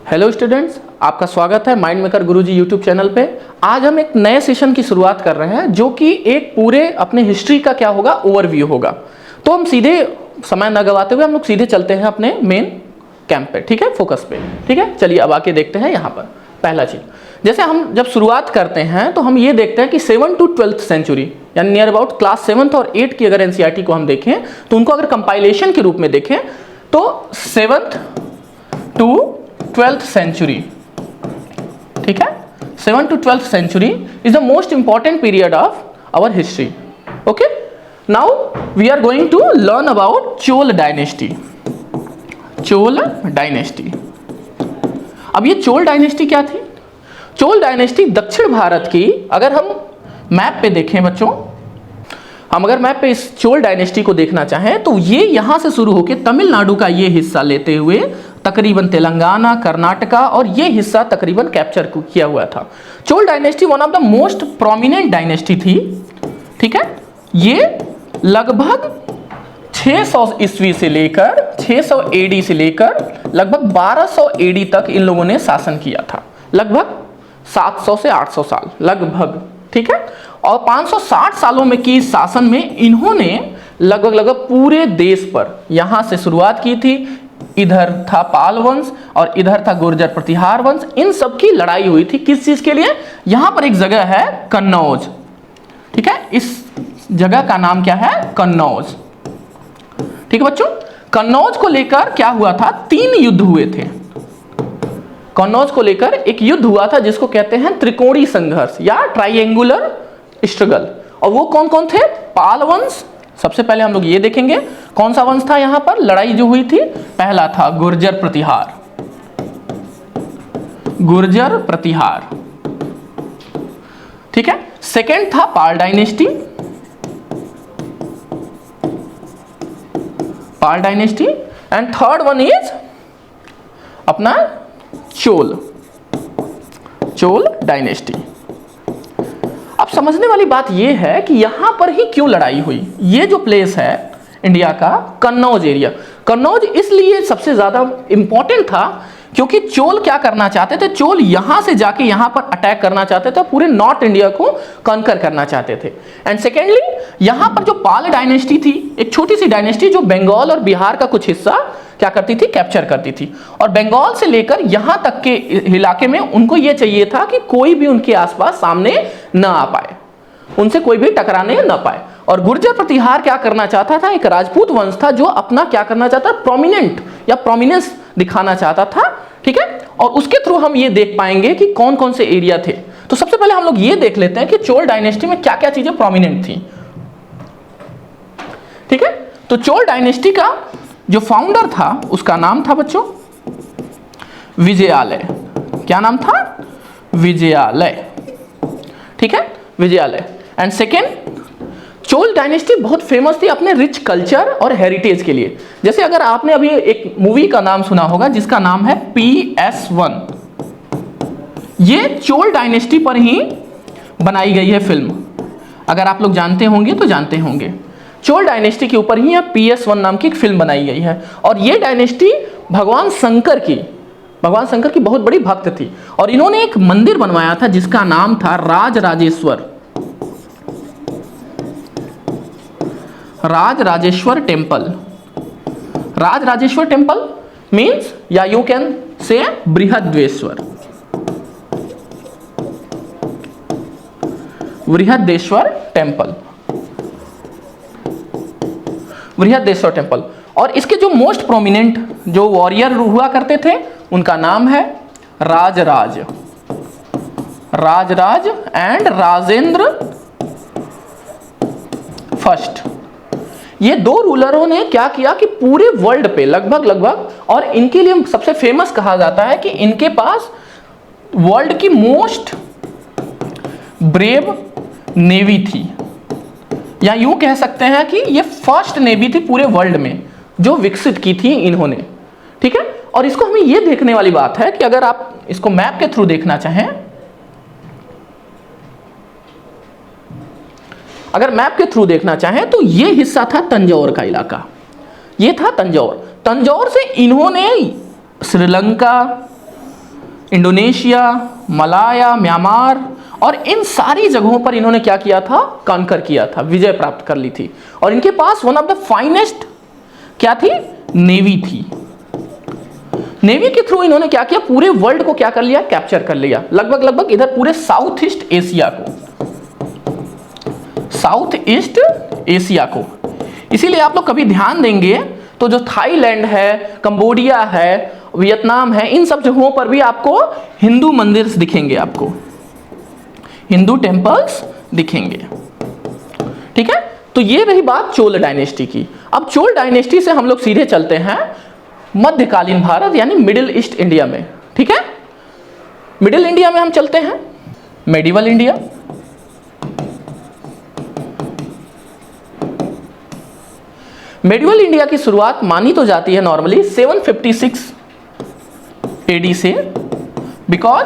Hello students, आपका स्वागत है माइंड मेकर गुरुजी यूट्यूब चैनल पे। आज हम एक नए सेशन की शुरुआत कर रहे हैं जो कि एक पूरे अपने हिस्ट्री का क्या होगा, ओवरव्यू होगा। तो हम सीधे समय न गवाते हुए हम लोग सीधे चलते हैं अपने मेन कैंप पे, ठीक है, फोकस पे। ठीक है, चलिए अब आके देखते हैं यहाँ पर। पहला चीज, जैसे हम जब शुरुआत करते हैं तो हम ये देखते हैं कि 7th to 12th सेंचुरी यानी नियर अबाउट क्लास 7th और 8th की अगर एनसीईआरटी को हम देखें तो उनको अगर कंपाइलेशन के रूप में देखें तो 7th to 12th century, ठीक है, 7th to 12th century is the most important period of our history. Okay, now we are going to learn about Chol dynasty. Chol dynasty. अब ये चोल डायनेस्टी क्या थी? चोल डायनेस्टी दक्षिण भारत की, अगर हम मैप पे देखें बच्चों, हम अगर मैप पे इस चोल डायनेस्टी को देखना चाहें तो ये यहां से शुरू होकर तमिलनाडु का ये हिस्सा लेते हुए तकरीबन तेलंगाना, कर्नाटका और ये हिस्सा तकरीबन कैप्चर किया हुआ था। Chola dynasty one of the most prominent dynasty थी, ठीक है। ये लगभग 600 ईस्वी से लेकर 600 एडी से लेकर लगभग 1200 एडी तक इन लोगों ने शासन किया था, लगभग 700 से 800 साल लगभग, ठीक है। और 560 सालों में की शासन में इन्होंने लगभग पूरे देश पर यहां से शुरुआत की थी। इधर था पाल वंश और इधर था गुर्जर प्रतिहार वंश। इन सब की लड़ाई हुई थी किस चीज के लिए? यहां पर एक जगह है कन्नौज, ठीक है, इस जगह का नाम क्या है? कन्नौज, ठीक है बच्चों। कन्नौज को लेकर क्या हुआ था? 3 युद्ध हुए थे। कन्नौज को लेकर एक युद्ध हुआ था जिसको कहते हैं त्रिकोणीय संघर्ष या ट्राइएंगुलर स्ट्रगल। और वो कौन कौन थे? पाल वंश, सबसे पहले हम लोग ये देखेंगे कौन सा वंश था यहां पर लड़ाई जो हुई थी। पहला था गुर्जर प्रतिहार, गुर्जर प्रतिहार, ठीक है। सेकंड था Pala dynasty, Pala dynasty. And third one is अपना चोल, चोल डायनेस्टी। अब समझने वाली बात यह है कि यहां पर ही क्यों लड़ाई हुई। ये जो प्लेस है इंडिया का कन्नौज एरिया, कन्नौज इसलिए सबसे ज्यादा इंपॉर्टेंट था क्योंकि चोल क्या करना चाहते थे? चोल यहां से जाके यहां पर अटैक करना चाहते थे, पूरे नॉर्थ इंडिया को कॉन्कर करना चाहते थे। एंड सेकेंडली यहां पर जो पाल डायनेस्टी थी, एक छोटी सी डायनेस्टी जो बंगाल और बिहार का कुछ हिस्सा क्या करती थी? कैप्चर करती थी। और बंगाल से लेकर यहां तक के इलाके में उनको यह चाहिए था कि कोई भी उनके आसपास सामने न आ पाए, उनसे कोई भी टकराने न पाए। और गुर्जर प्रतिहार क्या करना चाहता था? एक राजपूत वंश था जो अपना क्या करना चाहता था? प्रोमिनेंट या प्रोमिनेंस दिखाना चाहता था, ठीक है। और उसके थ्रू हम ये देख पाएंगे कि कौन कौन से एरिया थे। तो सबसे पहले हम लोग ये देख लेते हैं कि चोल डायनेस्टी में क्या क्या चीजें प्रोमिनेंट थी, ठीक है। तो चोल डायनेस्टी का जो फाउंडर था उसका नाम था बच्चों विजयालय। क्या नाम था? विजयालय, ठीक है, Vijayalaya. And second, Chola dynasty बहुत फेमस थी अपने रिच कल्चर और हेरिटेज के लिए। जैसे अगर आपने अभी एक मूवी का नाम सुना होगा जिसका नाम है PS1, ये चोल डायनेस्टी पर ही बनाई गई है फिल्म। अगर आप लोग जानते होंगे तो जानते होंगे, चोल डायनेस्टी के ऊपर ही PS1 नाम की एक फिल्म बनाई गई है। और ये डायनेस्टी भगवान शंकर की बहुत बड़ी भक्त थी। और इन्होंने एक मंदिर बनवाया था जिसका नाम था Rajarajeshwar, Rajarajeshwar temple. Rajarajeshwar temple means या you can say Brihadeshwar, Brihadeshwar temple, Brihadeshwar temple. और इसके जो मोस्ट प्रोमिनेंट जो वॉरियर हुआ करते थे उनका नाम है राजराज, राजराज एंड राजेंद्र फर्स्ट। ये 2 रूलरों ने क्या किया कि पूरे वर्ल्ड पे लगभग, और इनके लिए सबसे फेमस कहा जाता है कि इनके पास वर्ल्ड की मोस्ट ब्रेव नेवी थी, या यूं कह सकते हैं कि ये फर्स्ट नेवी थी पूरे वर्ल्ड में जो विकसित की थी इन्होंने, ठीक है। और इसको हमें ये देखने वाली बात है कि अगर आप इसको मैप के थ्रू देखना चाहें, अगर मैप के थ्रू देखना चाहें तो ये हिस्सा था तंजौर का इलाका, ये था तंजौर। तंजौर से इन्होंने श्रीलंका, इंडोनेशिया, मलाया, म्यांमार और इन सारी जगहों पर इन्होंने क्या किया था, कॉन्कर किया था, विजय प्राप्त कर ली थी। और इनके पास वन ऑफ द फाइनेस्ट क्या थी, नेवी थी। नेवी के थ्रू इन्होंने क्या किया, पूरे वर्ल्ड को क्या कर लिया, कैप्चर कर लिया, लगभग इधर पूरे साउथ ईस्ट एशिया को, साउथ ईस्ट एशिया को। इसीलिए आप लोग कभी ध्यान देंगे तो जो थाईलैंड है, कंबोडिया है, वियतनाम है, इन सब जगहों पर भी आपको हिंदू मंदिर दिखेंगे, आपको हिंदू टेम्पल्स दिखेंगे। ठीक है, तो ये रही बात चोल डायनेस्टी की। अब चोल डायनेस्टी से हम लोग सीधे चलते हैं मध्यकालीन भारत यानी मिडिल ईस्ट इंडिया में। ठीक है, मिडिल इंडिया में हम चलते हैं, मेडिवल इंडिया। मेडिवल इंडिया की शुरुआत मानी तो जाती है नॉर्मली 756 एडी से, बिकॉज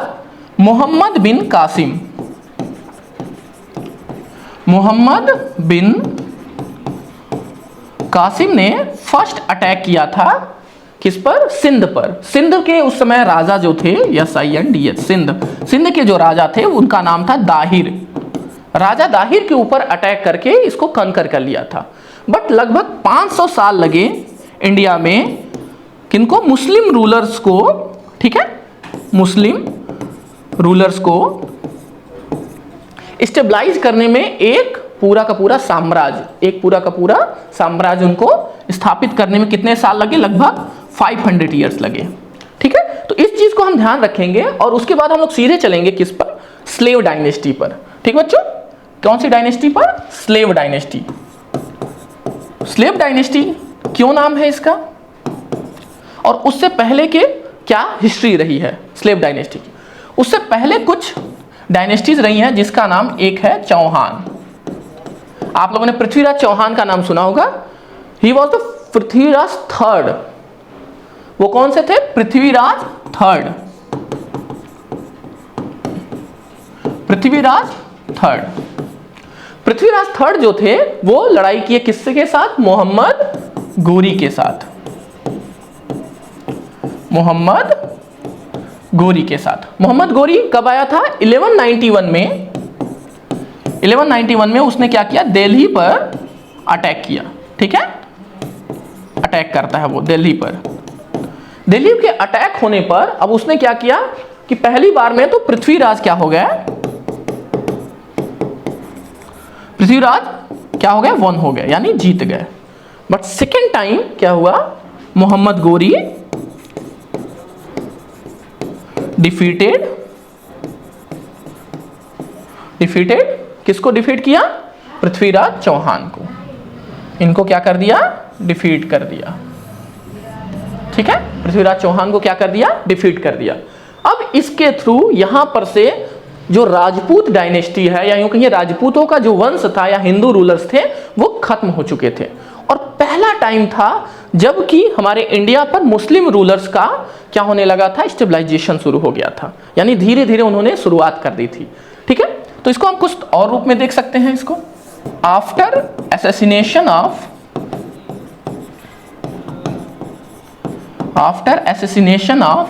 मोहम्मद बिन कासिम, मोहम्मद बिन कासिम ने फर्स्ट अटैक किया था किस पर, सिंध पर। सिंध के उस समय राजा जो थे, SINDH, सिंध के जो राजा थे उनका नाम था दाहिर। राजा दाहिर के ऊपर अटैक करके इसको कॉन्कर कर लिया था। बट लगभग 500 साल लगे इंडिया में किनको, मुस्लिम रूलर्स को, ठीक है, मुस्लिम रूलर्स को स्टेबलाइज करने में, एक पूरा का पूरा साम्राज्य उनको स्थापित करने में कितने साल लगे, लगभग 500 ईयर्स लगे। ठीक है, तो इस चीज को हम ध्यान रखेंगे और उसके बाद हम लोग सीधे चलेंगे किस पर, स्लेव डायनेस्टी पर। ठीक बच्चों, कौन सी डायनेस्टी पर, स्लेव डायनेस्टी। स्लेव डायनेस्टी क्यों नाम है इसका, और उससे पहले के क्या हिस्ट्री रही है स्लेव डायनेस्टी की। उससे पहले कुछ डायनेस्टीज रही हैं जिसका नाम एक है चौहान। आप लोगों ने पृथ्वीराज चौहान का नाम सुना होगा। He was the Prithviraj third. वो कौन से थे, Prithviraj third, Prithviraj third. Prithviraj third जो थे वो लड़ाई किए किससे के साथ, मोहम्मद गोरी के साथ, मोहम्मद गोरी के साथ। मोहम्मद गोरी कब आया था, 1191 में। 1191 में उसने क्या किया, दिल्ली पर अटैक किया। ठीक है, अटैक करता है वो दिल्ली पर। दिल्ली के अटैक होने पर अब उसने क्या किया कि पहली बार में तो पृथ्वीराज क्या हो गया, पृथ्वीराज क्या हो गया, वन हो गया, यानी जीत गए। बट सेकेंड टाइम क्या हुआ, मोहम्मद गोरी डिफीटेड किसको डिफीट किया, पृथ्वीराज चौहान को। इनको क्या कर दिया, डिफीट कर दिया। ठीक है, पृथ्वीराज चौहान को क्या कर दिया, डिफीट कर दिया। अब इसके थ्रू यहां पर से जो राजपूत डायनेस्टी है, या यूं कहिए राजपूतों का जो वंश था या हिंदू रूलर्स थे, वो खत्म हो चुके थे। और पहला टाइम था जबकि हमारे इंडिया पर मुस्लिम रूलर्स का क्या होने लगा था, स्टेबलाइजेशन शुरू हो गया था, यानी धीरे धीरे उन्होंने शुरुआत कर दी थी। ठीक है, तो इसको हम कुछ और रूप में देख सकते हैं इसको, after assassination of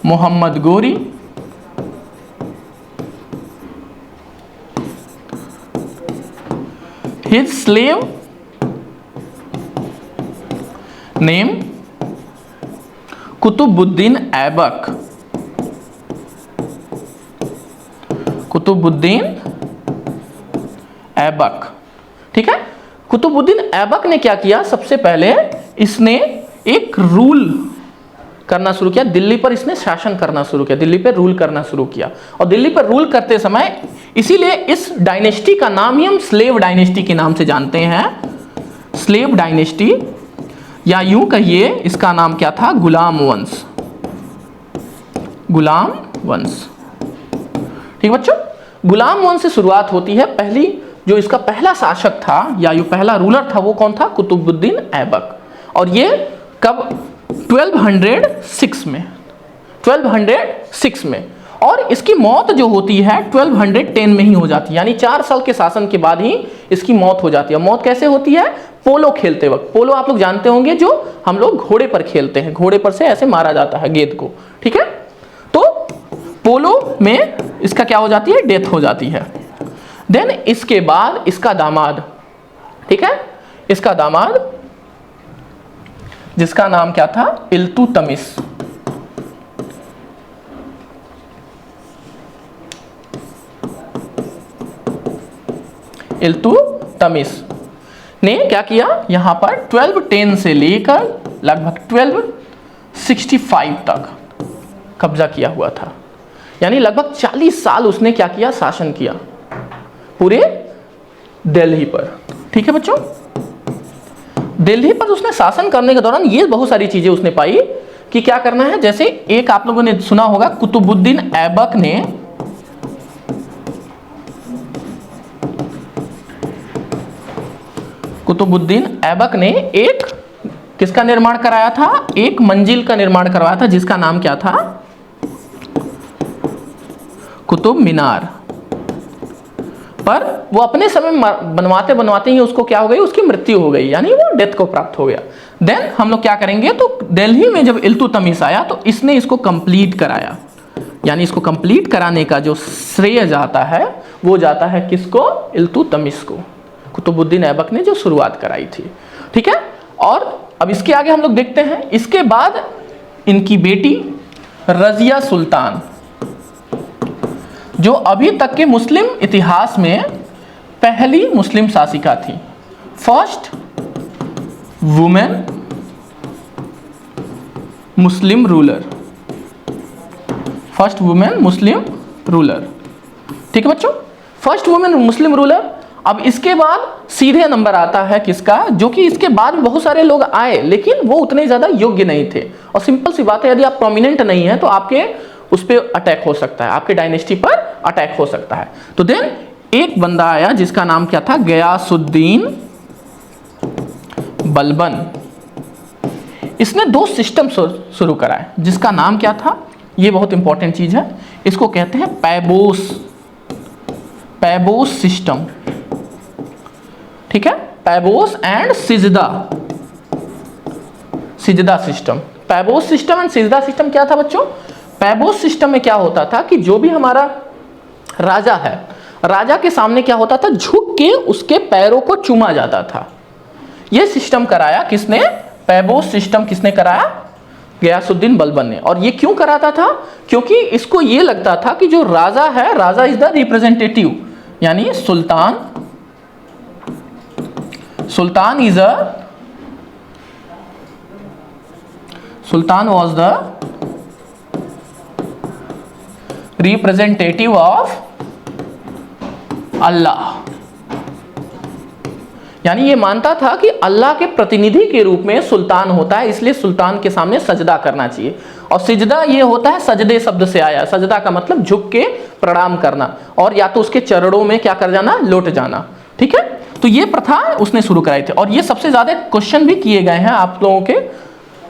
Mohammad Ghori, his slave name Qutubuddin Aibak, Qutubuddin Aibak. ठीक है, कुतुबुद्दीन ऐबक ने क्या किया, सबसे पहले इसने एक रूल करना शुरू किया, दिल्ली पर इसने शासन करना शुरू किया, दिल्ली पर रूल करना शुरू किया। और दिल्ली पर रूल करते समय, इसीलिए इस डायनेस्टी का नाम ही हम स्लेव डायनेस्टी के नाम से जानते हैं, स्लेव डायनेस्टी, या यूं कहिए इसका नाम क्या था, गुलाम वंश, गुलाम वंश। ठीक बच्चों, गुलाम वंश से शुरुआत होती है। पहली जो इसका पहला शासक था या जो पहला रूलर था वो कौन था, कुतुबुद्दीन ऐबक। और ये कब, 1206 में, 1206 में। और इसकी मौत जो होती है 1210 में ही हो जाती है, यानी 4 साल के शासन के बाद ही इसकी मौत हो जाती है। मौत कैसे होती है? पोलो खेलते वक्त। पोलो आप लोग जानते होंगे, जो हम लोग घोड़े पर खेलते हैं, घोड़े पर से ऐसे मारा जाता है गेंद को, ठीक है। तो पोलो में इसका क्या हो जाती है? डेथ हो जाती है। देन इसके बाद इसका दामाद, ठीक है, इसका दामाद जिसका नाम क्या था? इल्तुतमिश। इल्तुतमिश ने क्या किया? यहां पर 1210 से लेकर लगभग 1265 तक कब्जा किया हुआ था, यानी लगभग 40 साल उसने क्या किया? शासन किया पूरे दिल्ली पर, ठीक है बच्चों। दिल्ली पर उसने शासन करने के दौरान ये बहुत सारी चीजें उसने पाई कि क्या करना है। जैसे एक आप लोगों ने सुना होगा, कुतुबुद्दीन ऐबक ने एक किसका निर्माण कराया था? एक मंजिल का निर्माण करवाया था, जिसका नाम क्या था? कुतुब मीनार। पर वो अपने समय बनवाते बनवाते ही उसको क्या हो गई? उसकी मृत्यु हो गई, यानी वो डेथ को प्राप्त हो गया। देन हम लोग क्या करेंगे, तो दिल्ली में जब इल्तुतमिश आया तो इसने इसको कंप्लीट कराया, यानी इसको कंप्लीट कराने का जो श्रेय जाता है वो जाता है किसको? इल्तुतमिश को। कुतुबुद्दीन ऐबक ने जो शुरुआत कराई थी, ठीक है। और अब इसके आगे हम लोग देखते हैं, इसके बाद इनकी बेटी रजिया सुल्तान, जो अभी तक के मुस्लिम इतिहास में पहली मुस्लिम शासिका थी, फर्स्ट वुमेन मुस्लिम रूलर, फर्स्ट वुमेन मुस्लिम रूलर, ठीक है बच्चों, फर्स्ट वुमेन मुस्लिम रूलर। अब इसके बाद सीधे नंबर आता है किसका? जो कि इसके बाद बहुत सारे लोग आए, लेकिन वो उतने ज्यादा योग्य नहीं थे। और सिंपल सी बात है, यदि आप प्रोमिनेंट नहीं है तो आपके उस पर अटैक हो सकता है, आपके डायनेस्टी पर अटैक हो सकता है। तो देन एक बंदा आया जिसका नाम क्या था? गयासुद्दीन बलबन। इसने 2 सिस्टम शुरू कराए, जिसका नाम क्या था? ये बहुत इंपॉर्टेंट चीज है, इसको कहते हैं पैबोस सिस्टम, ठीक है। पैबोस एंड सिजदा सिस्टम। पैबोस सिस्टम एंड सिजदा सिस्टम क्या था बच्चों? पैबोस सिस्टम में क्या होता था कि जो भी हमारा राजा है, राजा के सामने क्या होता था? झुक के उसके पैरों को चूमा जाता था। यह सिस्टम कराया किसने? पैबोस सिस्टम किसने कराया? गयासुद्दीन बलबन ने। और ये क्यों कराता था? क्योंकि इसको ये लगता था कि जो राजा है, राजा इज द रिप्रेजेंटेटिव, यानी सुल्तान वॉज द रिप्रेजेंटेटिव ऑफ अल्लाह, यानी ये मानता था कि अल्लाह के प्रतिनिधि के रूप में सुल्तान होता है, इसलिए सुल्तान के सामने सजदा करना चाहिए। और सिजदा ये होता है, सजदे शब्द से आया। सजदा का मतलब झुक के प्रणाम करना, और या तो उसके चरणों में क्या कर जाना? लौट जाना, ठीक है। तो ये प्रथा उसने शुरू कराई थी, और ये सबसे ज्यादा क्वेश्चन भी किए गए हैं आप लोगों के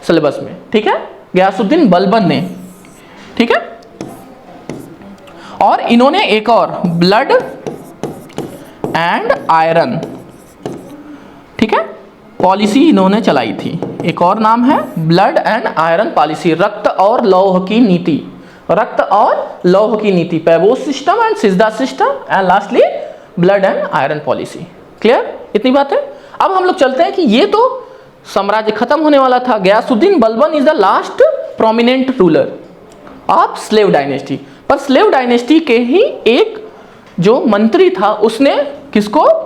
सिलेबस में, ठीक है, गयासुद्दीन बलबन ने, ठीक है। और इन्होंने एक और ब्लड एंड आयरन, ठीक है, पॉलिसी इन्होंने चलाई थी। एक और नाम है ब्लड एंड आयरन पॉलिसी, रक्त और लौह की नीति, रक्त और लौह की नीति, पैबोस सिस्टम एंड सिजदा system, and lastly blood and iron policy. Clear? इतनी बात है। अब हम लोग चलते हैं कि ये तो साम्राज्य खत्म होने वाला था। Ghiyasuddin Balban is the last prominent ruler of Slave Dynasty. पर स्लेव डायनेस्टी के ही एक जो मंत्री था, उसने किसको?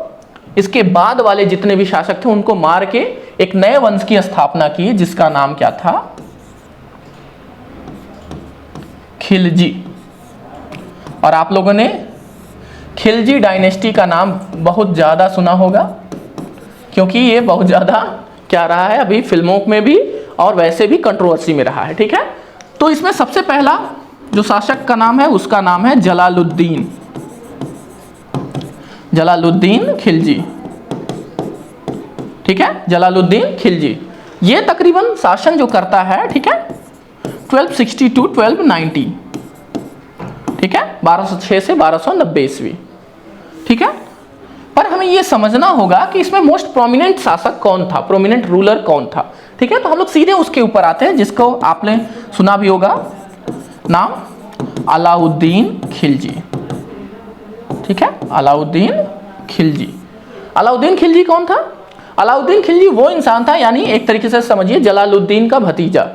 इसके बाद वाले जितने भी शासक थे उनको मार के एक नए वंश की स्थापना की, जिसका नाम क्या था? खिलजी। और आप लोगों ने खिलजी डायनेस्टी का नाम बहुत ज्यादा सुना होगा, क्योंकि ये बहुत ज्यादा क्या रहा है अभी फिल्मों में भी, और वैसे भी कंट्रोवर्सी में रहा है, ठीक है। तो इसमें सबसे पहला जो शासक का नाम है, उसका नाम है जलालुद्दीन खिलजी, ठीक है, जलालुद्दीन खिलजी। ये तकरीबन शासन जो करता है, ठीक है, 1260 to 1290, 1206 से 1290 ईस्वी। ठीक है, पर हमें ये समझना होगा कि इसमें मोस्ट प्रोमिनेंट शासक कौन था, प्रोमिनेंट रूलर कौन था। ठीक है, तो हम लोग सीधे उसके ऊपर आते हैं जिसको आपने सुना भी होगा, नाम अलाउद्दीन खिलजी। ठीक है, अलाउद्दीन खिलजी। अलाउद्दीन खिलजी कौन था? अलाउद्दीन खिलजी वो इंसान था, यानी एक तरीके से समझिए जलालुद्दीन का भतीजा।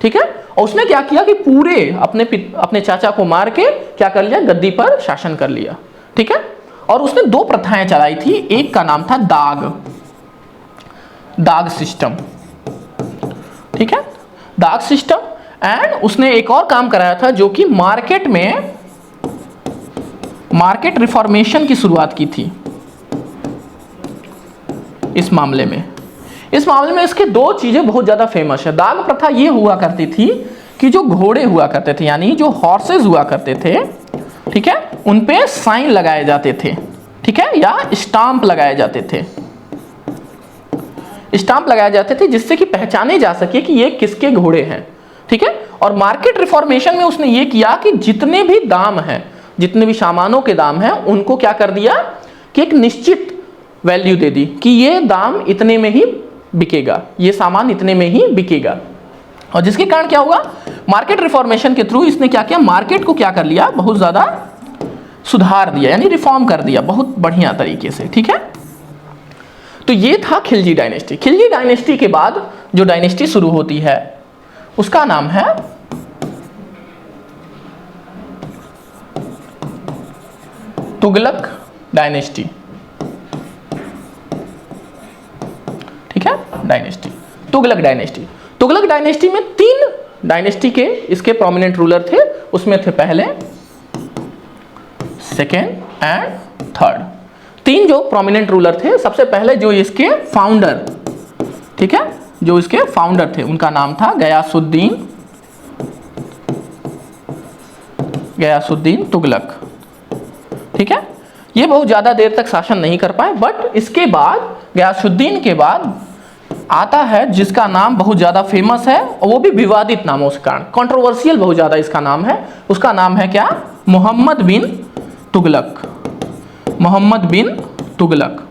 ठीक है, और उसने क्या किया कि पूरे अपने चाचा को मार के क्या कर लिया, गद्दी पर शासन कर लिया। ठीक है, और उसने दो प्रथाएं चलाई थी, एक का नाम था दाग सिस्टम। ठीक है, दाग सिस्टम, एंड उसने एक और काम कराया था जो कि मार्केट रिफॉर्मेशन की शुरुआत की थी। इस मामले में इसके दो चीजें बहुत ज्यादा फेमस है। दाग प्रथा ये हुआ करती थी कि जो घोड़े हुआ करते थे, यानी जो हॉर्सेस हुआ करते थे, ठीक है, उन पे साइन लगाए जाते थे। ठीक है, या स्टाम्प लगाए जाते थे, जिससे कि पहचाने जा सके कि ये किसके घोड़े हैं। ठीक है, और मार्केट रिफॉर्मेशन में उसने ये किया कि जितने भी दाम हैं, जितने भी सामानों के दाम हैं, उनको क्या कर दिया कि एक निश्चित वैल्यू दे दी कि ये दाम इतने में ही बिकेगा, ये सामान इतने में ही बिकेगा। और जिसके कारण क्या हुआ, मार्केट रिफॉर्मेशन के थ्रू इसने क्या किया, मार्केट को क्या कर लिया, बहुत ज्यादा सुधार दिया, यानी रिफॉर्म कर दिया बहुत बढ़िया तरीके से। ठीक है, तो ये था खिलजी डायनेस्टी। खिलजी डायनेस्टी के बाद जो डायनेस्टी शुरू होती है उसका नाम है तुगलक डायनेस्टी। ठीक है, dynasty, Tughlaq dynasty. Tughlaq dynasty में 3 डायनेस्टी के इसके प्रोमिनेंट रूलर थे, उसमें थे पहले, सेकेंड एंड थर्ड। 3 जो प्रोमिनेंट रूलर थे। सबसे पहले जो इसके फाउंडर, ठीक है, जो इसके फाउंडर थे उनका नाम था गयासुद्दीन तुगलक। ठीक है, ये बहुत ज्यादा देर तक शासन नहीं कर पाए, बट इसके बाद गयासुद्दीन के बाद आता है जिसका नाम बहुत ज्यादा फेमस है, और वो भी विवादित नामों से कारण, कंट्रोवर्शियल बहुत ज्यादा इसका नाम है। उसका नाम है क्या, मोहम्मद बिन तुगलक। मोहम्मद बिन तुगलक।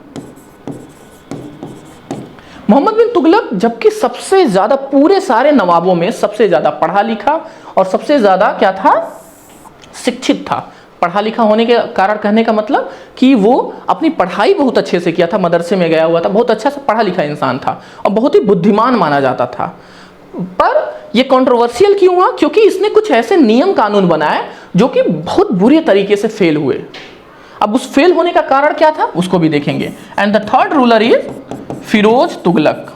मोहम्मद बिन तुगलक जबकि सबसे ज्यादा पूरे सारे नवाबों में सबसे ज्यादा पढ़ा लिखा और सबसे ज्यादा क्या था, शिक्षित था। पढ़ा लिखा होने के कारण कहने का मतलब कि वो अपनी पढ़ाई बहुत अच्छे से किया था, मदरसे में गया हुआ था, बहुत अच्छा से पढ़ा लिखा इंसान था और बहुत ही बुद्धिमान माना जाता था। पर ये कंट्रोवर्शियल क्यों हुआ, क्योंकि इसने कुछ ऐसे नियम कानून बनाए जो कि बहुत बुरे तरीके से फेल हुए। अब उस फेल होने का कारण क्या था उसको भी देखेंगे। And the third ruler is Firoz Tughlaq.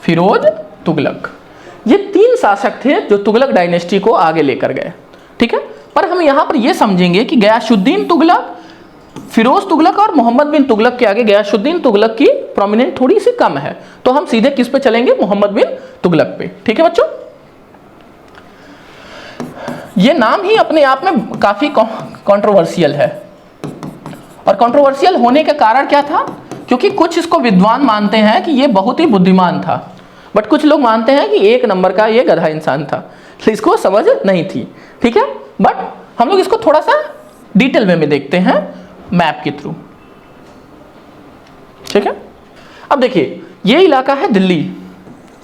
Firoz Tughlaq, ये 3 शासक थे जो तुगलक डायनेस्टी को आगे लेकर गए। ठीक है, पर हम यहां पर ये समझेंगे कि गयासुद्दीन तुगलक, फिरोज तुगलक और मोहम्मद बिन तुगलक के आगे गयासुद्दीन तुगलक की प्रोमिनेंट थोड़ी सी कम है, तो हम सीधे किस पे चलेंगे, मोहम्मद बिन तुगलक पे। ठीक है बच्चों, ये नाम ही अपने आप में काफी कंट्रोवर्शियल है, और कंट्रोवर्शियल होने का कारण क्या था, क्योंकि कुछ इसको विद्वान मानते हैं कि ये बहुत ही बुद्धिमान था, बट कुछ लोग मानते हैं कि 1 नंबर का ये गधा इंसान था, तो इसको समझ नहीं थी। ठीक है, बट हम लोग इसको थोड़ा सा डिटेल में देखते हैं मैप के थ्रू। ठीक है, अब देखिए ये इलाका है दिल्ली,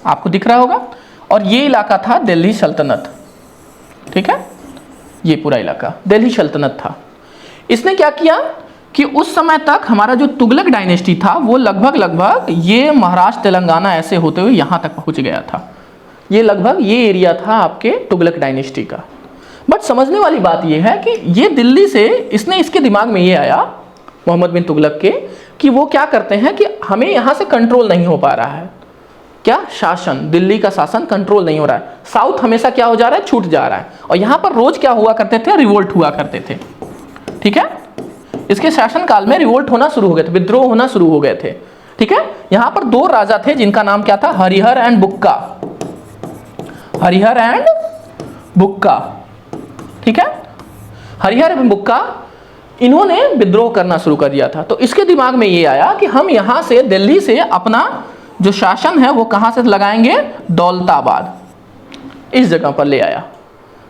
आपको दिख रहा होगा, और ये इलाका था दिल्ली सल्तनत। ठीक है, ये पूरा इलाका दिल्ली सल्तनत था। इसने क्या किया कि उस समय तक हमारा जो तुगलक डायनेस्टी था वो लगभग ये महाराष्ट्र तेलंगाना ऐसे होते हुए यहाँ तक पहुँच गया था। ये लगभग ये एरिया था आपके तुगलक डायनेस्टी का। बट समझने वाली बात ये है कि ये दिल्ली से इसके दिमाग में ये आया मोहम्मद बिन तुगलक के कि वो क्या करते हैं कि हमें यहाँ से कंट्रोल नहीं हो पा रहा है, क्या शासन, दिल्ली का शासन कंट्रोल नहीं हो रहा है, साउथ हमेशा क्या हो जा रहा है, छूट जा रहा है, और यहाँ पर रोज क्या हुआ करते थे, रिवोल्ट हुआ करते थे। ठीक है, इसके शासन काल में रिवोल्ट होना शुरू हो गए थे, विद्रोह होना शुरू हो गए थे। ठीक है, यहाँ पर 2 राजा थे जिनका नाम क्या था, हरिहर एंड बुक्का। हरिहर एंड बुक्का। ठीक है, हरिहर एंड बुक्का, इन्होंने विद्रोह करना शुरू कर दिया था। तो इसके दिमाग में ये आया कि हम यहाँ से दिल्ली से अपना जो शासन है वो कहां से लगाएंगे, दौलताबाद, इस जगह पर ले आया।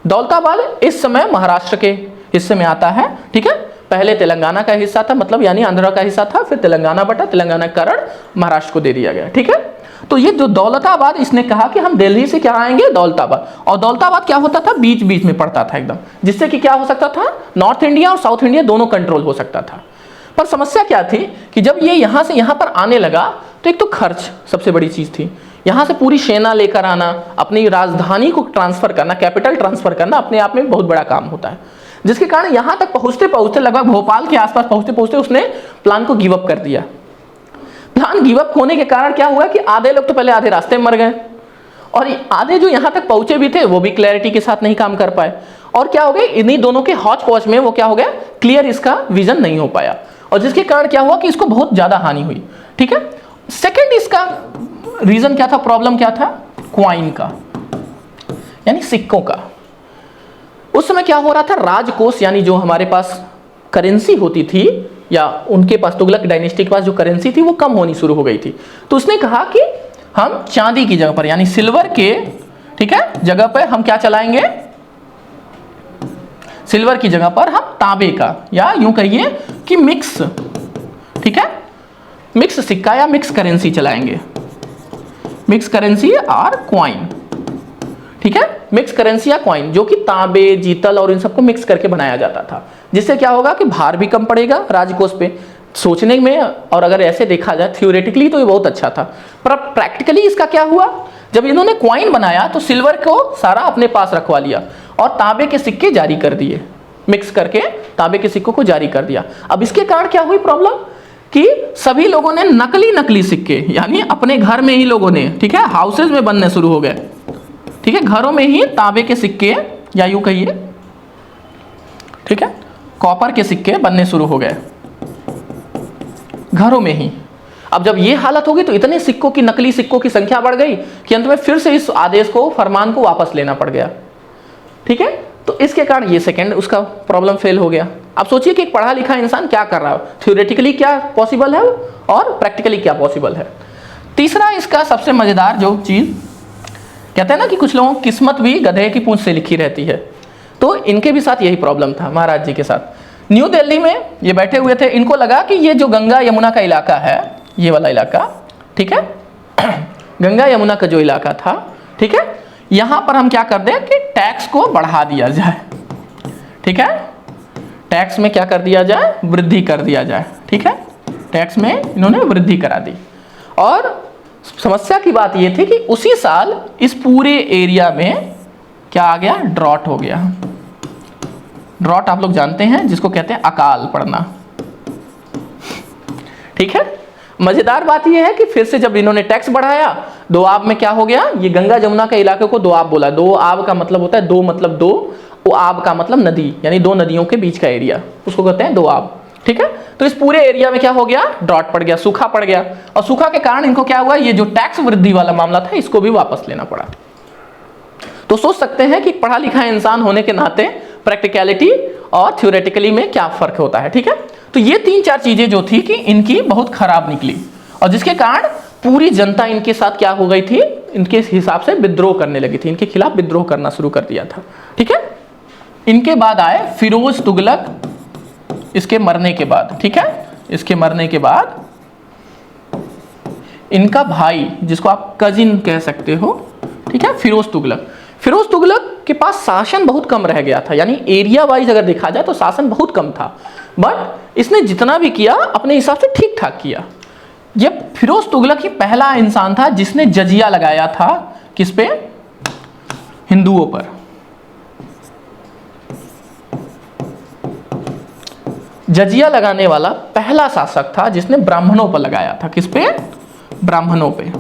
दौलताबाद इस समय महाराष्ट्र के हिस्से में आता है, ठीक है। पहले तेलंगाना का हिस्सा था, मतलब यानी आंध्र का हिस्सा था, फिर तेलंगाना बटा, तेलंगाना का कारण महाराष्ट्र को दे दिया गया, ठीक है। तो ये जो दौलताबाद, इसने कहा कि हम दिल्ली से क्या आएंगे, दौलताबाद। और दौलताबाद क्या होता था, बीच बीच में पड़ता था एकदम, जिससे कि क्या हो सकता था, नॉर्थ इंडिया और साउथ इंडिया दोनों कंट्रोल हो सकता था। पर समस्या क्या थी कि जब ये यहां से यहां पर आने लगा तो एक तो खर्च सबसे बड़ी चीज थी। यहां से पूरी सेना लेकर आना, अपनी राजधानी को ट्रांसफर करना, कैपिटल ट्रांसफर करना अपने आप में बहुत बड़ा काम होता है, जिसके कारण यहां तक पहुंचते पहुंचते, लगभग भोपाल के आसपास पहुंचते पहुंचते उसने प्लान को गिव अप कर दिया। प्लान गिव अप होने के कारण क्या हुआ कि आधे लोग तो पहले आधे रास्ते में मर गए, और आधे जो यहां तक पहुंचे भी थे वो भी क्लैरिटी के साथ नहीं काम कर पाए। और क्या हो गया, इन्हीं दोनों के हौच पौच में वो क्या हो गया, क्लियर इसका विजन नहीं हो पाया, और जिसके कारण क्या हुआ कि इसको बहुत ज्यादा हानि हुई, ठीक है। सेकंड इसका रीजन क्या था, प्रॉब्लम क्या था, क्वाइन का, यानी सिक्कों का। उस समय क्या हो रहा था, राजकोष यानी जो हमारे पास करेंसी होती थी, या उनके पास तुगलक डायनेस्टी के पास जो करेंसी थी वो कम होनी शुरू हो गई थी। तो उसने कहा कि हम चांदी की जगह पर, यानी सिल्वर के, ठीक है, जगह पर हम क्या चलाएंगे, सिल्वर की जगह पर हम तांबे का, या यूं कहिए कि मिक्स, ठीक है, मिक्स सिक्का या मिक्स करेंसी चलाएंगे, मिक्स करेंसी और क्वाइन, ठीक है, मिक्स करेंसी या क्वाइन, जो कि तांबे, जीतल और इन सबको मिक्स करके बनाया जाता था, जिससे क्या होगा कि भार भी कम पड़ेगा राजकोष पे। सोचने में, और अगर ऐसे देखा जाए थ्योरेटिकली तो ये बहुत अच्छा था, पर प्रैक्टिकली इसका क्या हुआ, जब इन्होंने क्वाइन बनाया तो सिल्वर को सारा अपने पास रखवा लिया और तांबे के सिक्के जारी कर दिए, मिक्स करके तांबे के सिक्कों को जारी कर दिया। अब इसके कारण क्या हुई प्रॉब्लम कि सभी लोगों ने नकली सिक्के, यानी अपने घर में ही लोगों ने, ठीक है, हाउसेज में बनने शुरू हो गए, ठीक है, घरों में ही तांबे के सिक्के, या यूं कहिए, ठीक है, कॉपर के सिक्के बनने शुरू हो गए घरों में ही। अब जब ये हालत होगी तो इतने सिक्कों की, नकली सिक्कों की संख्या बढ़ गई कि अंत में फिर से इस आदेश को, फरमान को वापस लेना पड़ गया, ठीक है। तो इसके कारण ये सेकंड उसका प्रॉब्लम फेल हो गया। अब सोचिए कि एक पढ़ा लिखा इंसान क्या कर रहा है, थ्योरेटिकली क्या पॉसिबल है और प्रैक्टिकली क्या पॉसिबल है। तीसरा इसका सबसे मजेदार जो चीज, कहते हैं ना कि कुछ लोगों की किस्मत भी गधे की पूंछ से लिखी रहती है, तो इनके भी साथ यही प्रॉब्लम था महाराज जी के साथ। न्यू दिल्ली में ये बैठे हुए थे, इनको लगा कि ये जो गंगा यमुना का इलाका है, ये वाला इलाका, ठीक है, गंगा यमुना का जो इलाका था, ठीक है, यहां पर हम क्या कर दें कि टैक्स को बढ़ा दिया जाए, ठीक है, टैक्स में क्या कर दिया जाए, वृद्धि कर दिया जाए, ठीक है, टैक्स में इन्होंने वृद्धि करा दी। और समस्या की बात यह थी कि उसी साल इस पूरे एरिया में क्या आ गया, ड्रॉट हो गया। ड्रॉट आप लोग जानते हैं, जिसको कहते हैं अकाल पड़ना, ठीक है। मजेदार बात यह है कि फिर से जब इन्होंने टैक्स बढ़ाया, दोआब में क्या हो गया, ये गंगा जमुना के इलाके को दोआब बोला। दोआब का मतलब होता है दो, मतलब दो, आब का मतलब नदी, यानी दो नदियों के बीच का एरिया, उसको कहते हैं दोआब, ठीक है। तो इस पूरे एरिया में क्या हो गया, ड्रॉट पड़ गया, सूखा पड़ गया, और सूखा के कारण इनको क्या हुआ, ये जो टैक्स वृद्धि वाला मामला था इसको भी वापस लेना पड़ा। तो सोच सकते हैं कि पढ़ा लिखा इंसान होने के नाते प्रैक्टिकलिटी और थ्योरेटिकली में क्या फर्क होता है, ठीक है। तो ये तीन चार चीजें जो थी कि इनकी बहुत खराब निकली, और जिसके कारण पूरी जनता इनके साथ क्या हो गई थी, इनके हिसाब से विद्रोह करने लगी थी, इनके खिलाफ विद्रोह करना शुरू कर दिया था, ठीक है। इनके बाद आए फिरोज तुगलक, इसके मरने के बाद, ठीक है, इसके मरने के बाद इनका भाई, जिसको आप कजिन कह सकते हो, ठीक है, फिरोज तुगलक। फिरोज तुगलक के पास शासन बहुत कम रह गया था, यानी एरिया वाइज अगर देखा जाए तो शासन बहुत कम था, बट इसने जितना भी किया अपने हिसाब से ठीक ठाक किया। ये फिरोज तुगलक ही पहला इंसान था जिसने जजिया लगाया था, किस पे, हिंदुओं पर। जजिया लगाने वाला पहला शासक था जिसने ब्राह्मणों पर लगाया था, किस पे, ब्राह्मणों पे।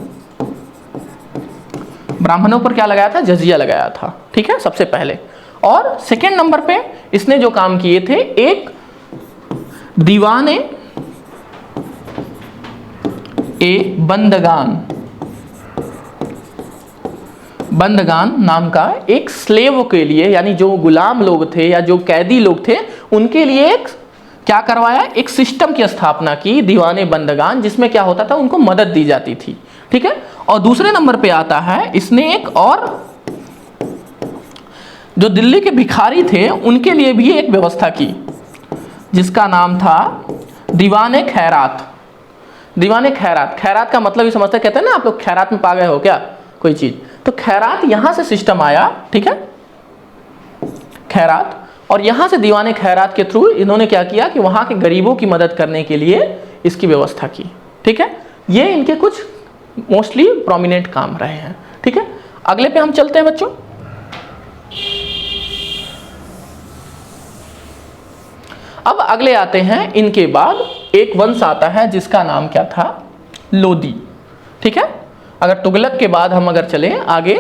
ब्राह्मणों पर क्या लगाया था, जजिया लगाया था, ठीक है, सबसे पहले। और सेकंड नंबर पे इसने जो काम किए थे, एक दीवाने ए बंदगान नाम का एक स्लेव के लिए, यानी जो गुलाम लोग थे या जो कैदी लोग थे उनके लिए एक क्या करवाया, एक सिस्टम की स्थापना की, दीवाने बंदगान, जिसमें क्या होता था, उनको मदद दी जाती थी, ठीक है। और दूसरे नंबर पे आता है इसने एक और जो दिल्ली के भिखारी थे उनके लिए भी एक व्यवस्था की, जिसका नाम था दीवाने खैरात। दीवाने खैरात, खैरात का मतलब ही समझते, कहते हैं ना आप लोग खैरात में पा गए हो क्या कोई चीज, तो खैरात यहां से सिस्टम आया, ठीक है, खैरात। और यहां से दीवाने खैरात के थ्रू इन्होंने क्या किया कि वहां के गरीबों की मदद करने के लिए इसकी व्यवस्था की, ठीक है। ये इनके कुछ मोस्टली प्रोमिनेंट काम रहे हैं, ठीक है। अगले पे हम चलते हैं बच्चों। अब अगले आते हैं, इनके बाद एक वंश आता है जिसका नाम क्या था, लोदी, ठीक है। अगर तुगलक के बाद हम अगर चलें आगे,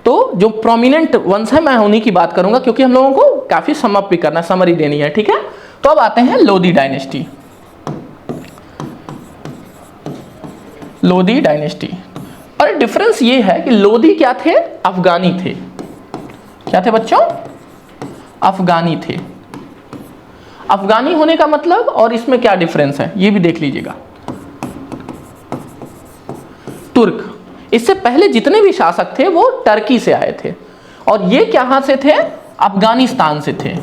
तो जो प्रोमिनेंट वंश है मैं उन्हीं की बात करूंगा, क्योंकि हम लोगों को काफी समअप भी करना, समरी देनी है, ठीक है। तो अब आते हैं लोदी डायनेस्टी। लोदी डायनेस्टी, और डिफरेंस ये है कि लोदी क्या थे, अफगानी थे। क्या थे बच्चों, अफगानी थे। अफगानी होने का मतलब और इसमें क्या डिफरेंस है ये भी देख लीजिएगा। तुर्क, इससे पहले जितने भी शासक थे वो टर्की से आए थे, और ये कहां से थे, अफगानिस्तान से थे।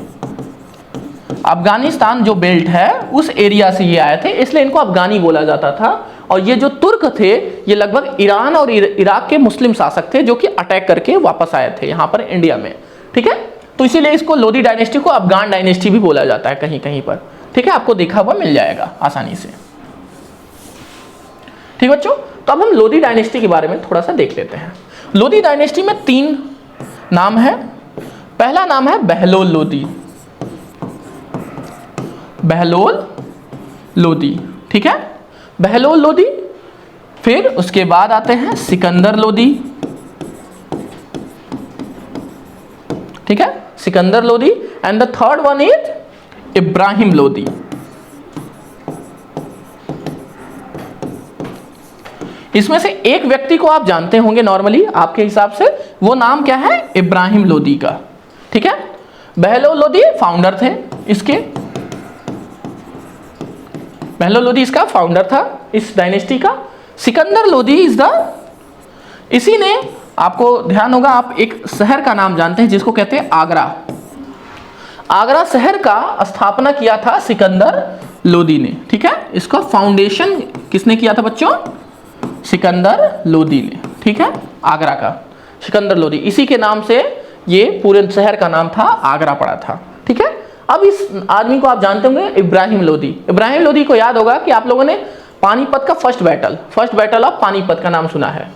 अफगानिस्तान जो बेल्ट है उस एरिया से ये आए थे, इसलिए इनको अफगानी बोला जाता था। और ये जो तुर्क थे ये लगभग ईरान और इराक के मुस्लिम शासक थे जो कि अटैक करके वापस आए थे यहां पर इंडिया में, ठीक है। तो इसीलिए इसको लोदी डायनेस्टी को अफगान डायनेस्टी भी बोला जाता है कहीं कहीं पर, ठीक है, आपको देखा हुआ मिल जाएगा आसानी से, ठीक बच्चों। तो अब हम लोदी डायनेस्टी के बारे में थोड़ा सा देख लेते हैं। लोदी डायनेस्टी में 3 नाम है। पहला नाम है बहलोल लोदी, बहलोल लोदी, ठीक है, बहलोल लोदी। फिर उसके बाद आते हैं सिकंदर लोदी, ठीक है, Sikandar Lodi. And the third one is Ibrahim Lodi. इसमें से एक व्यक्ति को आप जानते होंगे नॉर्मली आपके हिसाब से, वो नाम क्या है, इब्राहिम लोदी का, ठीक है। बहलोल लोदी फाउंडर थे इसके, बहलोल लोदी इसका फाउंडर था इस डायनेस्टी का। सिकंदर लोदी इज द, इसी ने, आपको ध्यान होगा आप एक शहर का नाम जानते हैं जिसको कहते हैं आगरा। आगरा शहर का स्थापना किया था सिकंदर लोदी ने, ठीक है। इसका फाउंडेशन किसने किया था बच्चों, सिकंदर लोदी ने, ठीक है, आगरा का सिकंदर लोदी, इसी के नाम से ये पूरे शहर का नाम था, आगरा पड़ा था, ठीक है। अब इस आदमी को आप जानते होंगे इब्राहिम लोदी। इब्राहिम लोदी को याद होगा कि आप लोगों ने पानीपत का फर्स्ट बैटल ऑफ पानीपत का नाम सुना है।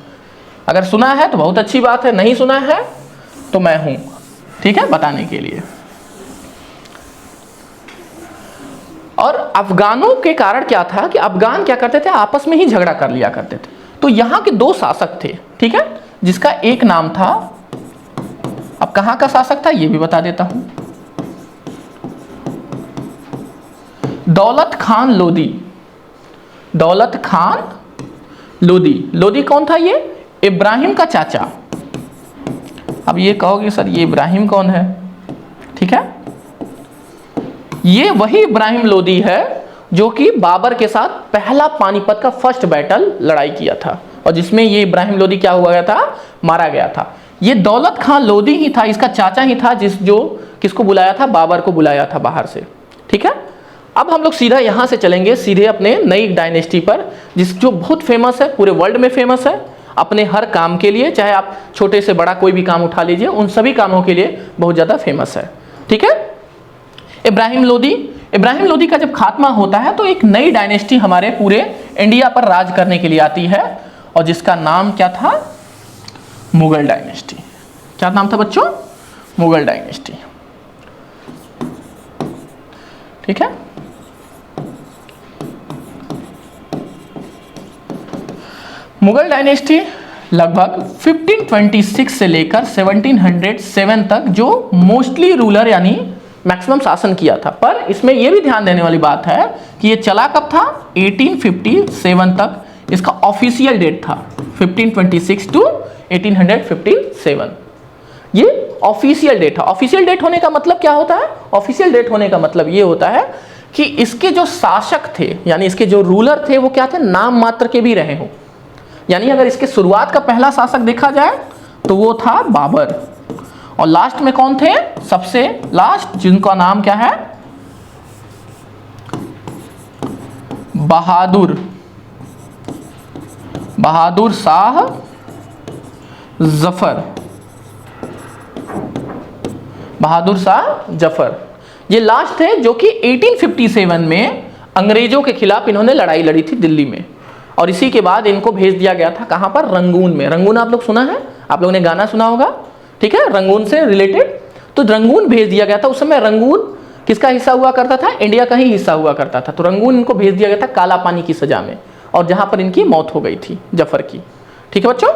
अगर सुना है तो बहुत अच्छी बात है, नहीं सुना है तो मैं हूं, ठीक है, बताने के लिए। और अफगानों के कारण क्या था कि अफगान क्या करते थे, आपस में ही झगड़ा कर लिया करते थे। तो यहां के 2 शासक थे, ठीक है, जिसका एक नाम था, अब कहां का शासक था ये भी बता देता हूं, दौलत खान लोदी। दौलत खान लोदी, लोदी कौन था, ये इब्राहिम का चाचा। अब ये कहोगे सर ये इब्राहिम कौन है, ठीक है, ये वही इब्राहिम लोदी है जो कि बाबर के साथ पहला पानीपत का फर्स्ट बैटल लड़ाई किया था, और जिसमें ये इब्राहिम लोदी क्या हुआ गया था, मारा गया था। ये दौलत खान लोदी ही था, इसका चाचा ही था, जो किसको बुलाया था, बाबर को बुलाया था बाहर से, ठीक है। अब हम लोग सीधा यहां से चलेंगे सीधे अपने नई डायनेस्टी पर, जो बहुत फेमस है, पूरे वर्ल्ड में फेमस है अपने हर काम के लिए, चाहे आप छोटे से बड़ा कोई भी काम उठा लीजिए, उन सभी कामों के लिए बहुत ज्यादा फेमस है, ठीक है। इब्राहिम लोदी। इब्राहिम लोदी का जब खात्मा होता है तो एक नई डायनेस्टी हमारे पूरे इंडिया पर राज करने के लिए आती है, और जिसका नाम क्या था, मुगल डायनेस्टी। क्या नाम था बच्चों, मुगल डायनेस्टी, ठीक है। मुगल डायनेस्टी लगभग 1526 से लेकर 1707 तक जो मोस्टली रूलर यानी मैक्सिमम शासन किया था। पर इसमें यह भी ध्यान देने वाली बात है कि ये चला कब था, 1857 तक इसका ऑफिशियल डेट था, 1526 टू 1857 ये ऑफिशियल डेट है। ऑफिशियल डेट होने का मतलब क्या होता है, ऑफिशियल डेट होने का मतलब ये होता है कि इसके जो शासक थे यानी इसके जो रूलर थे वो क्या थे, नाम मात्र के भी रहे हो। यानी अगर इसके शुरुआत का पहला शासक देखा जाए तो वो था बाबर, और लास्ट में कौन थे, सबसे लास्ट, जिनका नाम क्या है, बहादुर शाह जफर। बहादुर शाह जफर ये लास्ट है, जो कि 1857 में अंग्रेजों के खिलाफ इन्होंने लड़ाई लड़ी थी दिल्ली में। और इसी के बाद इनको भेज दिया गया था कहां पर, रंगून में। रंगून आप लोग सुना है, आप लोगों ने गाना सुना होगा, ठीक है, रंगून से रिलेटेड। तो रंगून भेज दिया गया था। उस समय रंगून किसका हिस्सा हुआ करता था, इंडिया का ही हिस्सा हुआ करता था। तो रंगून इनको भेज दिया गया था काला पानी की सजा में, और जहां पर इनकी मौत हो गई थी जफर की। ठीक है बच्चों,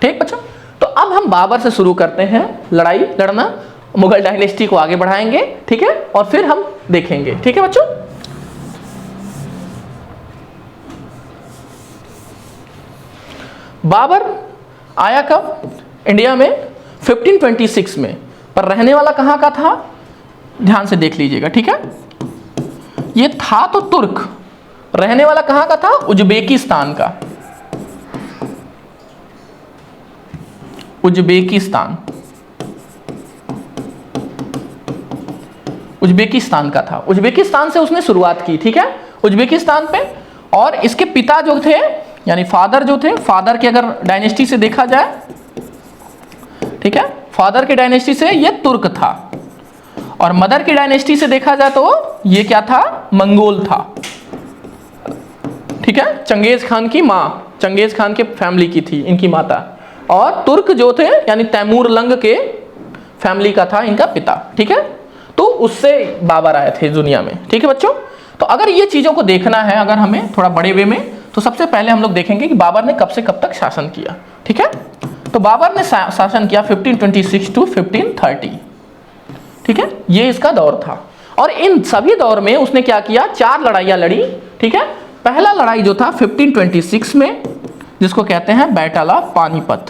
ठीक बच्चों। तो अब हम बाबर से शुरू करते हैं लड़ाई लड़ना, मुगल डायनेस्टी को आगे बढ़ाएंगे, ठीक है, और फिर हम देखेंगे। ठीक है बच्चों, बाबर आया कब इंडिया में, 1526 में, पर रहने वाला कहां का था, ध्यान से देख लीजिएगा, ठीक है। ये था तो तुर्क, रहने वाला कहां का था, उज्बेकिस्तान का, उज्बेकिस्तान का था। उज्बेकिस्तान से उसने शुरुआत की, ठीक है, उज्बेकिस्तान पे। और इसके पिता जो थे, यानी फादर जो थे, फादर के अगर डायनेस्टी से देखा जाए, ठीक है, फादर के डायनेस्टी से ये तुर्क था, और मदर की डायनेस्टी से देखा जाए तो ये क्या था, मंगोल था, ठीक है। चंगेज खान की माँ, चंगेज खान के फैमिली की थी इनकी माता, और तुर्क जो थे यानी तैमूर लंग के फैमिली का था इनका पिता, ठीक है। तो उससे बाबर आए थे दुनिया में, ठीक है बच्चों। तो अगर ये चीजों को देखना है अगर हमें थोड़ा बड़े वे में, तो सबसे पहले हम लोग देखेंगे कि बाबर ने कब से कब तक शासन किया, ठीक है। तो बाबर ने शासन किया 1526 टू 1530, ठीक है, ये इसका दौर था। और इन सभी दौर में उसने क्या किया, 4 लड़ाइयां लड़ी, ठीक है। पहला लड़ाई जो था 1526 में, जिसको कहते हैं battle of Panipat,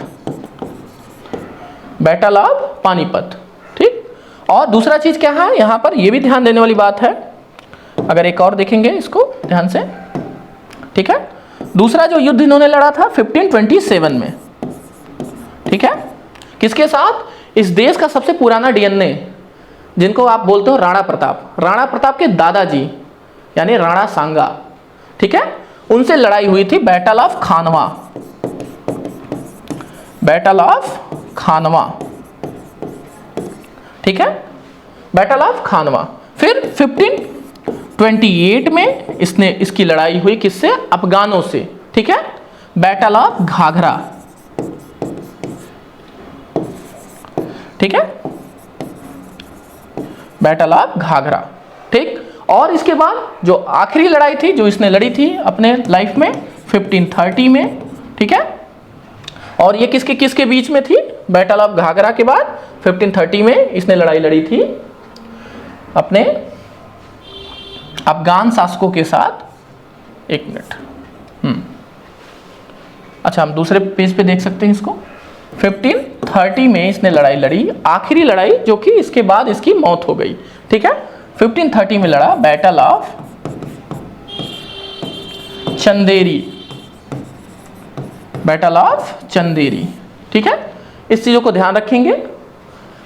battle of Panipat, ठीक। और दूसरा चीज क्या है यहां पर, यह भी ध्यान देने वाली बात है, अगर एक और देखेंगे इसको ध्यान से, ठीक है। दूसरा जो युद्ध इन्होंने लड़ा था 1527 में, ठीक है, किसके साथ, इस देश का सबसे पुराना डीएनए, जिनको आप बोलते हो राणा प्रताप, राणा प्रताप के दादाजी यानी राणा सांगा, ठीक है, उनसे लड़ाई हुई थी, battle of Khanwa, battle of Khanwa, ठीक है, बैटल ऑफ खानवा। फिर 1528 में इसकी लड़ाई हुई किससे, अफगानों से, ठीक है, बैटल ऑफ घाघरा, ठीक है, बैटल ऑफ घाघरा, ठीक। और इसके बाद जो आखिरी लड़ाई थी जो इसने लड़ी थी अपने लाइफ में 1530 में, ठीक है। और ये किसके किसके बीच में थी, बैटल ऑफ घाघरा के बाद 1530 में इसने लड़ाई लड़ी थी अपने अफगान शासकों के साथ। एक मिनट, अच्छा हम दूसरे पेज पे देख सकते हैं इसको। 1530 में इसने लड़ाई लड़ी, आखिरी लड़ाई, जो कि इसके बाद इसकी मौत हो गई, ठीक है। 1530 में लड़ा battle of Chanderi, battle of Chanderi, ठीक है, इस चीजों को ध्यान रखेंगे,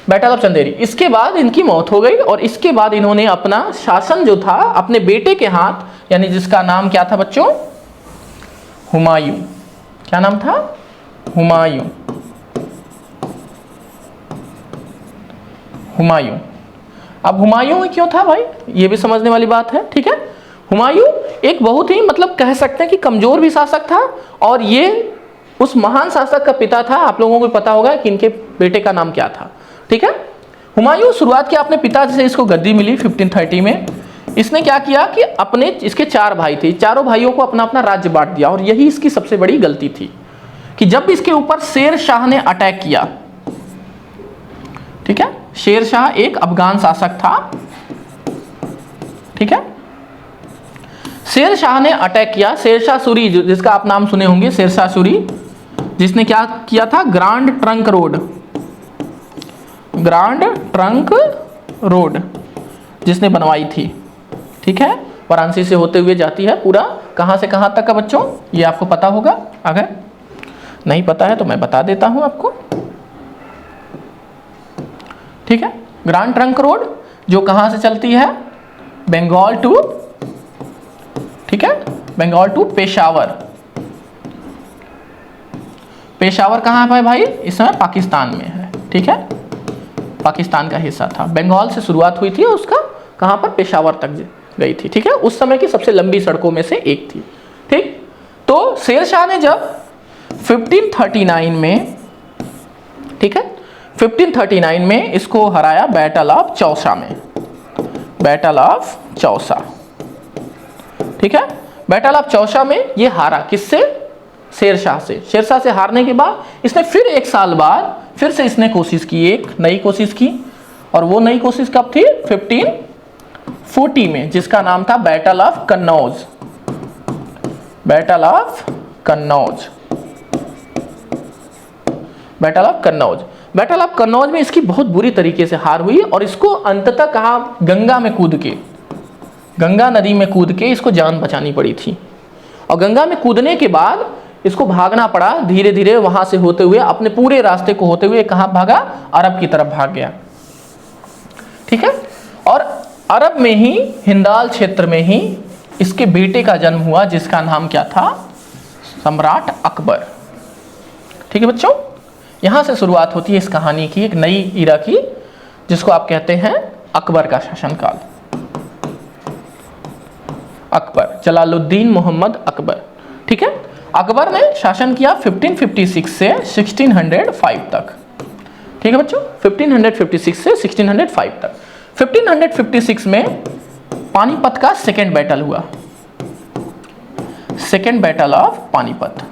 बैटल ऑफ चंदेरी। इसके बाद इनकी मौत हो गई, और इसके बाद इन्होंने अपना शासन जो था अपने बेटे के हाथ, यानी जिसका नाम क्या था बच्चों, हुमायूं, क्या नाम था, हुमायूं, हुमायूं। अब हुमायूं क्यों था भाई, ये भी समझने वाली बात है, ठीक है। हुमायूं एक बहुत ही मतलब कह सकते हैं कि कमजोर भी शासक था, और ये उस महान शासक का पिता था। आप लोगों को पता होगा कि इनके बेटे का नाम क्या था, ठीक है। हुमायूं शुरुआत किया अपने पिता से, इसको गद्दी मिली 1530 में। इसने क्या किया कि अपने, इसके 4 भाई थे, चारों भाइयों को अपना अपना राज्य बांट दिया, और यही इसकी सबसे बड़ी गलती थी कि जब इसके ऊपर शेर शाह ने अटैक किया, ठीक है, शेर शाह एक अफगान शासक था, ठीक है, शेर शाह ने अटैक किया, शेरशाह सूरी, जिसका आप नाम सुने होंगे, शेरशाह सूरी, जिसने क्या किया था, grand trunk road, grand trunk road जिसने बनवाई थी, ठीक है, वाराणसी से होते हुए जाती है पूरा, कहां से कहां तक का बच्चों, ये आपको पता होगा अगर, नहीं पता है तो मैं बता देता हूं आपको, ठीक है। ग्रांड ट्रंक रोड जो कहां से चलती है, बंगाल टू, ठीक है, बंगाल टू पेशावर। पेशावर कहां है भाई, इस समय पाकिस्तान में है, ठीक है, पाकिस्तान का हिस्सा था। बंगाल से शुरुआत हुई थी और उसका कहां पर, पेशावर तक गई थी, ठीक है। उस समय की सबसे लंबी सड़कों में से एक थी, ठीक। तो शेर शाह ने जब 1539 में, ठीक है, 1539 में इसको हराया बैटल ऑफ चौसा में, बैटल ऑफ चौसा, ठीक है। बैटल ऑफ चौसा में ये हारा किससे, शेर शाह से। शेर शाह से हारने के बाद इसने फिर एक साल बाद फिर से इसने कोशिश की, एक नई कोशिश की, और वो नई कोशिश कब थी, 1540 में, जिसका नाम था battle of Kannauj, battle of Kannauj, battle of Kannauj. Battle of Kannauj में इसकी बहुत बुरी तरीके से हार हुई और इसको अंततः कहा गंगा में कूद के, गंगा नदी में कूद के इसको जान बचानी पड़ी थी। और गंगा में कूदने के बाद इसको भागना पड़ा, धीरे धीरे वहां से होते हुए अपने पूरे रास्ते को होते हुए कहां भागा, अरब की तरफ भाग गया, ठीक है। और अरब में ही, हिंदाल क्षेत्र में ही इसके बेटे का जन्म हुआ, जिसका नाम क्या था, सम्राट अकबर, ठीक है बच्चों। यहां से शुरुआत होती है इस कहानी की, एक नई इरा की, जिसको आप कहते हैं अकबर का शासनकाल। अकबर, जलालुद्दीन मोहम्मद अकबर, ठीक है। अकबर ने शासन किया 1556 से 1605 तक, ठीक है बच्चों, 1556 से 1605 तक। 1556 में पानीपत का सेकेंड बैटल हुआ, second battle of Panipat.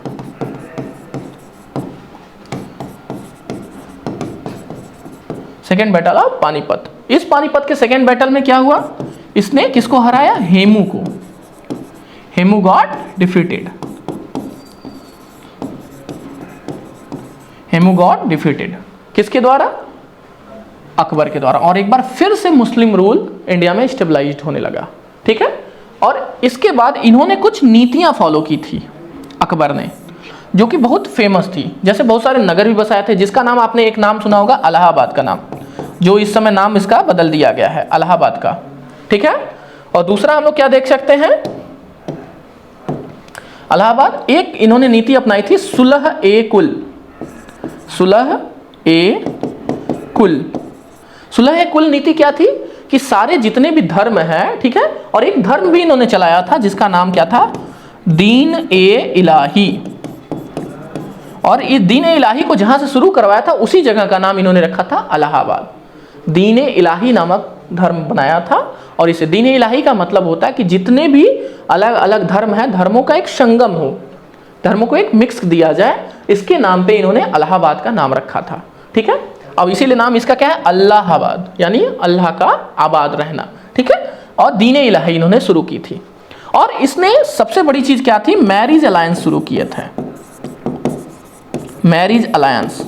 Second battle of Panipat. इस पानीपत के सेकेंड बैटल में क्या हुआ, इसने किसको हराया, हेमू को, Hemu got defeated, Hemu got defeated, किसके द्वारा, अकबर के द्वारा। और एक बार फिर से मुस्लिम रूल इंडिया में स्टेबलाइज्ड होने लगा, ठीक है। और इसके बाद इन्होंने कुछ नीतियां फॉलो की थी अकबर ने, जो कि बहुत फेमस थी। जैसे बहुत सारे नगर भी बसाए थे, जिसका नाम आपने एक नाम सुना होगा, इलाहाबाद का नाम, जो इस समय नाम इसका बदल दिया गया है, इलाहाबाद का, ठीक है। और दूसरा हम लोग क्या देख सकते हैं, इलाहाबाद, एक इन्होंने नीति अपनाई थी, सुलह ए कुल, सुलह ए कुल। सुलह ए कुल नीति क्या थी कि सारे जितने भी धर्म हैं, ठीक है, और एक धर्म भी इन्होंने चलाया था जिसका नाम क्या था, दीन ए इलाही। और इस दीन ए इलाही को जहां से शुरू करवाया था उसी जगह का नाम इन्होंने रखा था इलाहाबाद। दीन ए इलाही नामक धर्म बनाया था, और इसे दीन ए इलाही का मतलब होता है कि जितने भी अलग अलग धर्म है, धर्मों का एक संगम हो, धर्मों को एक मिक्स दिया जाए, इसके नाम पे इन्होंने इलाहाबाद का नाम रखा था, ठीक है। अब इसीलिए नाम इसका क्या है, अल्लाहाबाद, यानी अल्लाह का आबाद रहना, ठीक है। और दीन ए इलाही इन्होंने शुरू की थी। और इसने सबसे बड़ी चीज क्या थी, मैरिज अलायंस शुरू किए थे, मैरिज अलायंस।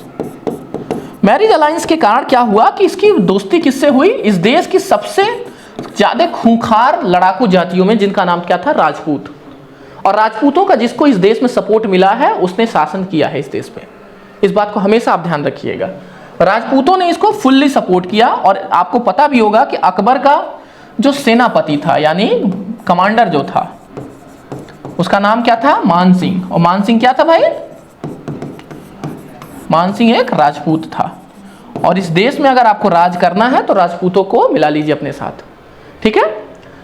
मैरिज अलायंस के कारण क्या हुआ कि इसकी दोस्ती किससे हुई, इस देश की सबसे ज्यादा खूंखार लड़ाकू जातियों में, जिनका नाम क्या था, राजपूत। और राजपूतों का जिसको इस देश में सपोर्ट मिला है, उसने शासन किया है इस देश पे। इस बात को हमेशा आप ध्यान रखिएगा, राजपूतों ने इसको फुल्ली सपोर्ट किया। और आपको पता भी होगा कि अकबर का जो सेनापति था, यानी कमांडर जो था, उसका नाम क्या था, मान सिंह। और मान सिंह क्या था भाई, मान सिंह एक राजपूत था। और इस देश में अगर आपको राज करना है तो राजपूतों को मिला लीजिए अपने साथ, ठीक है।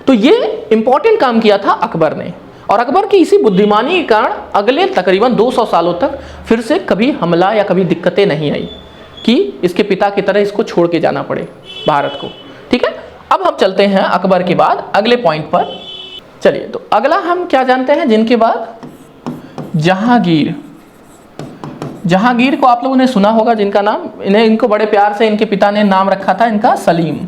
तो ये इंपॉर्टेंट काम किया था अकबर ने। और अकबर की इसी बुद्धिमानी के कारण अगले तकरीबन 200 सालों तक फिर से कभी हमला या कभी दिक्कतें नहीं आई कि इसके पिता की तरह इसको छोड़ के जाना पड़े भारत को, ठीक है। अब हम चलते हैं अकबर के बाद अगले पॉइंट पर। चलिए, तो अगला हम क्या जानते हैं, जिनके बाद जहांगीर। जहांगीर को आप लोगों ने सुना होगा, जिनका नाम, इनको बड़े प्यार से इनके पिता ने नाम रखा था इनका सलीम।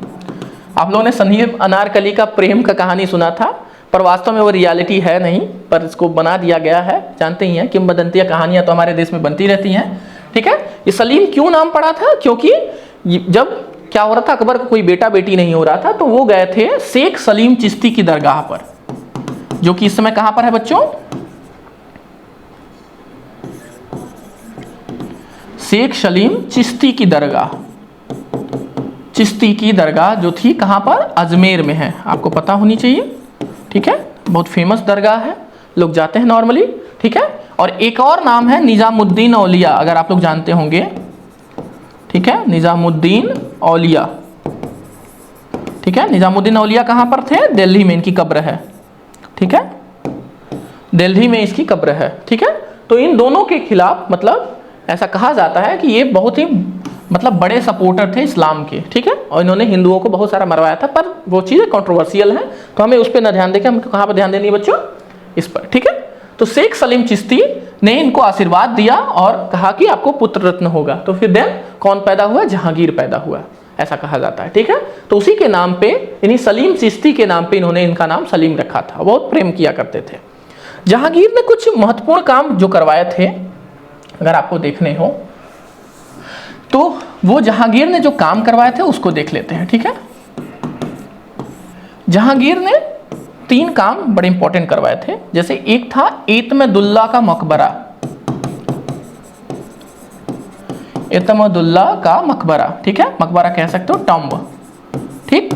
आप लोगों ने संजीव अनारकली का प्रेम का कहानी सुना था, पर वास्तव में वो रियलिटी है नहीं, पर इसको बना दिया गया है। जानते ही हैं, किंवदंतियां कहानियां तो हमारे देश में बनती रहती हैं, ठीक है। ये सलीम क्यों नाम पड़ा था, क्योंकि जब क्या हो रहा था, अकबर को कोई बेटा बेटी नहीं हो रहा था, तो वो गए थे शेख सलीम चिश्ती की दरगाह पर, जो कि इस समय कहां पर है बच्चों, शेख सलीम चिश्ती की दरगाह, चिश्ती की दरगाह जो थी कहाँ पर, अजमेर में है, आपको पता होनी चाहिए। ठीक है, बहुत फेमस दरगाह है, लोग जाते हैं नॉर्मली। ठीक है, और एक और नाम है निजामुद्दीन औलिया, अगर आप लोग जानते होंगे। ठीक है, निजामुद्दीन औलिया। ठीक है, निजामुद्दीन औलिया कहाँ पर थे, दिल्ली में इनकी कब्र है। ठीक है, दिल्ली में इसकी कब्र है। ठीक है, तो इन दोनों के खिलाफ मतलब ऐसा कहा जाता है कि ये बहुत ही मतलब बड़े सपोर्टर थे इस्लाम के। ठीक है, और इन्होंने हिंदुओं को बहुत सारा मरवाया था, पर वो चीज़ें कंट्रोवर्शियल हैं, तो हमें उस पर ना ध्यान देकर हमको कहाँ पर ध्यान देनी है बच्चों, इस पर। ठीक है, तो शेख सलीम चिश्ती ने इनको आशीर्वाद दिया और कहा कि आपको पुत्र रत्न होगा। तो फिर देन कौन पैदा हुआ, जहांगीर पैदा हुआ, ऐसा कहा जाता है। ठीक है, तो उसी के नाम पे, यानी सलीम चिश्ती के नाम पे इन्होंने इनका नाम सलीम रखा था, बहुत प्रेम किया करते थे। जहांगीर ने कुछ महत्वपूर्ण काम जो करवाए थे, अगर आपको देखने हो तो वो जहांगीर ने जो काम करवाए थे उसको देख लेते हैं। ठीक है, जहांगीर ने 3 काम बड़े इंपॉर्टेंट करवाए थे। जैसे एक था एतमदुल्ला का मकबरा, एतमदुल्ला का मकबरा। ठीक है, मकबरा कह सकते हो, टॉम्ब। ठीक,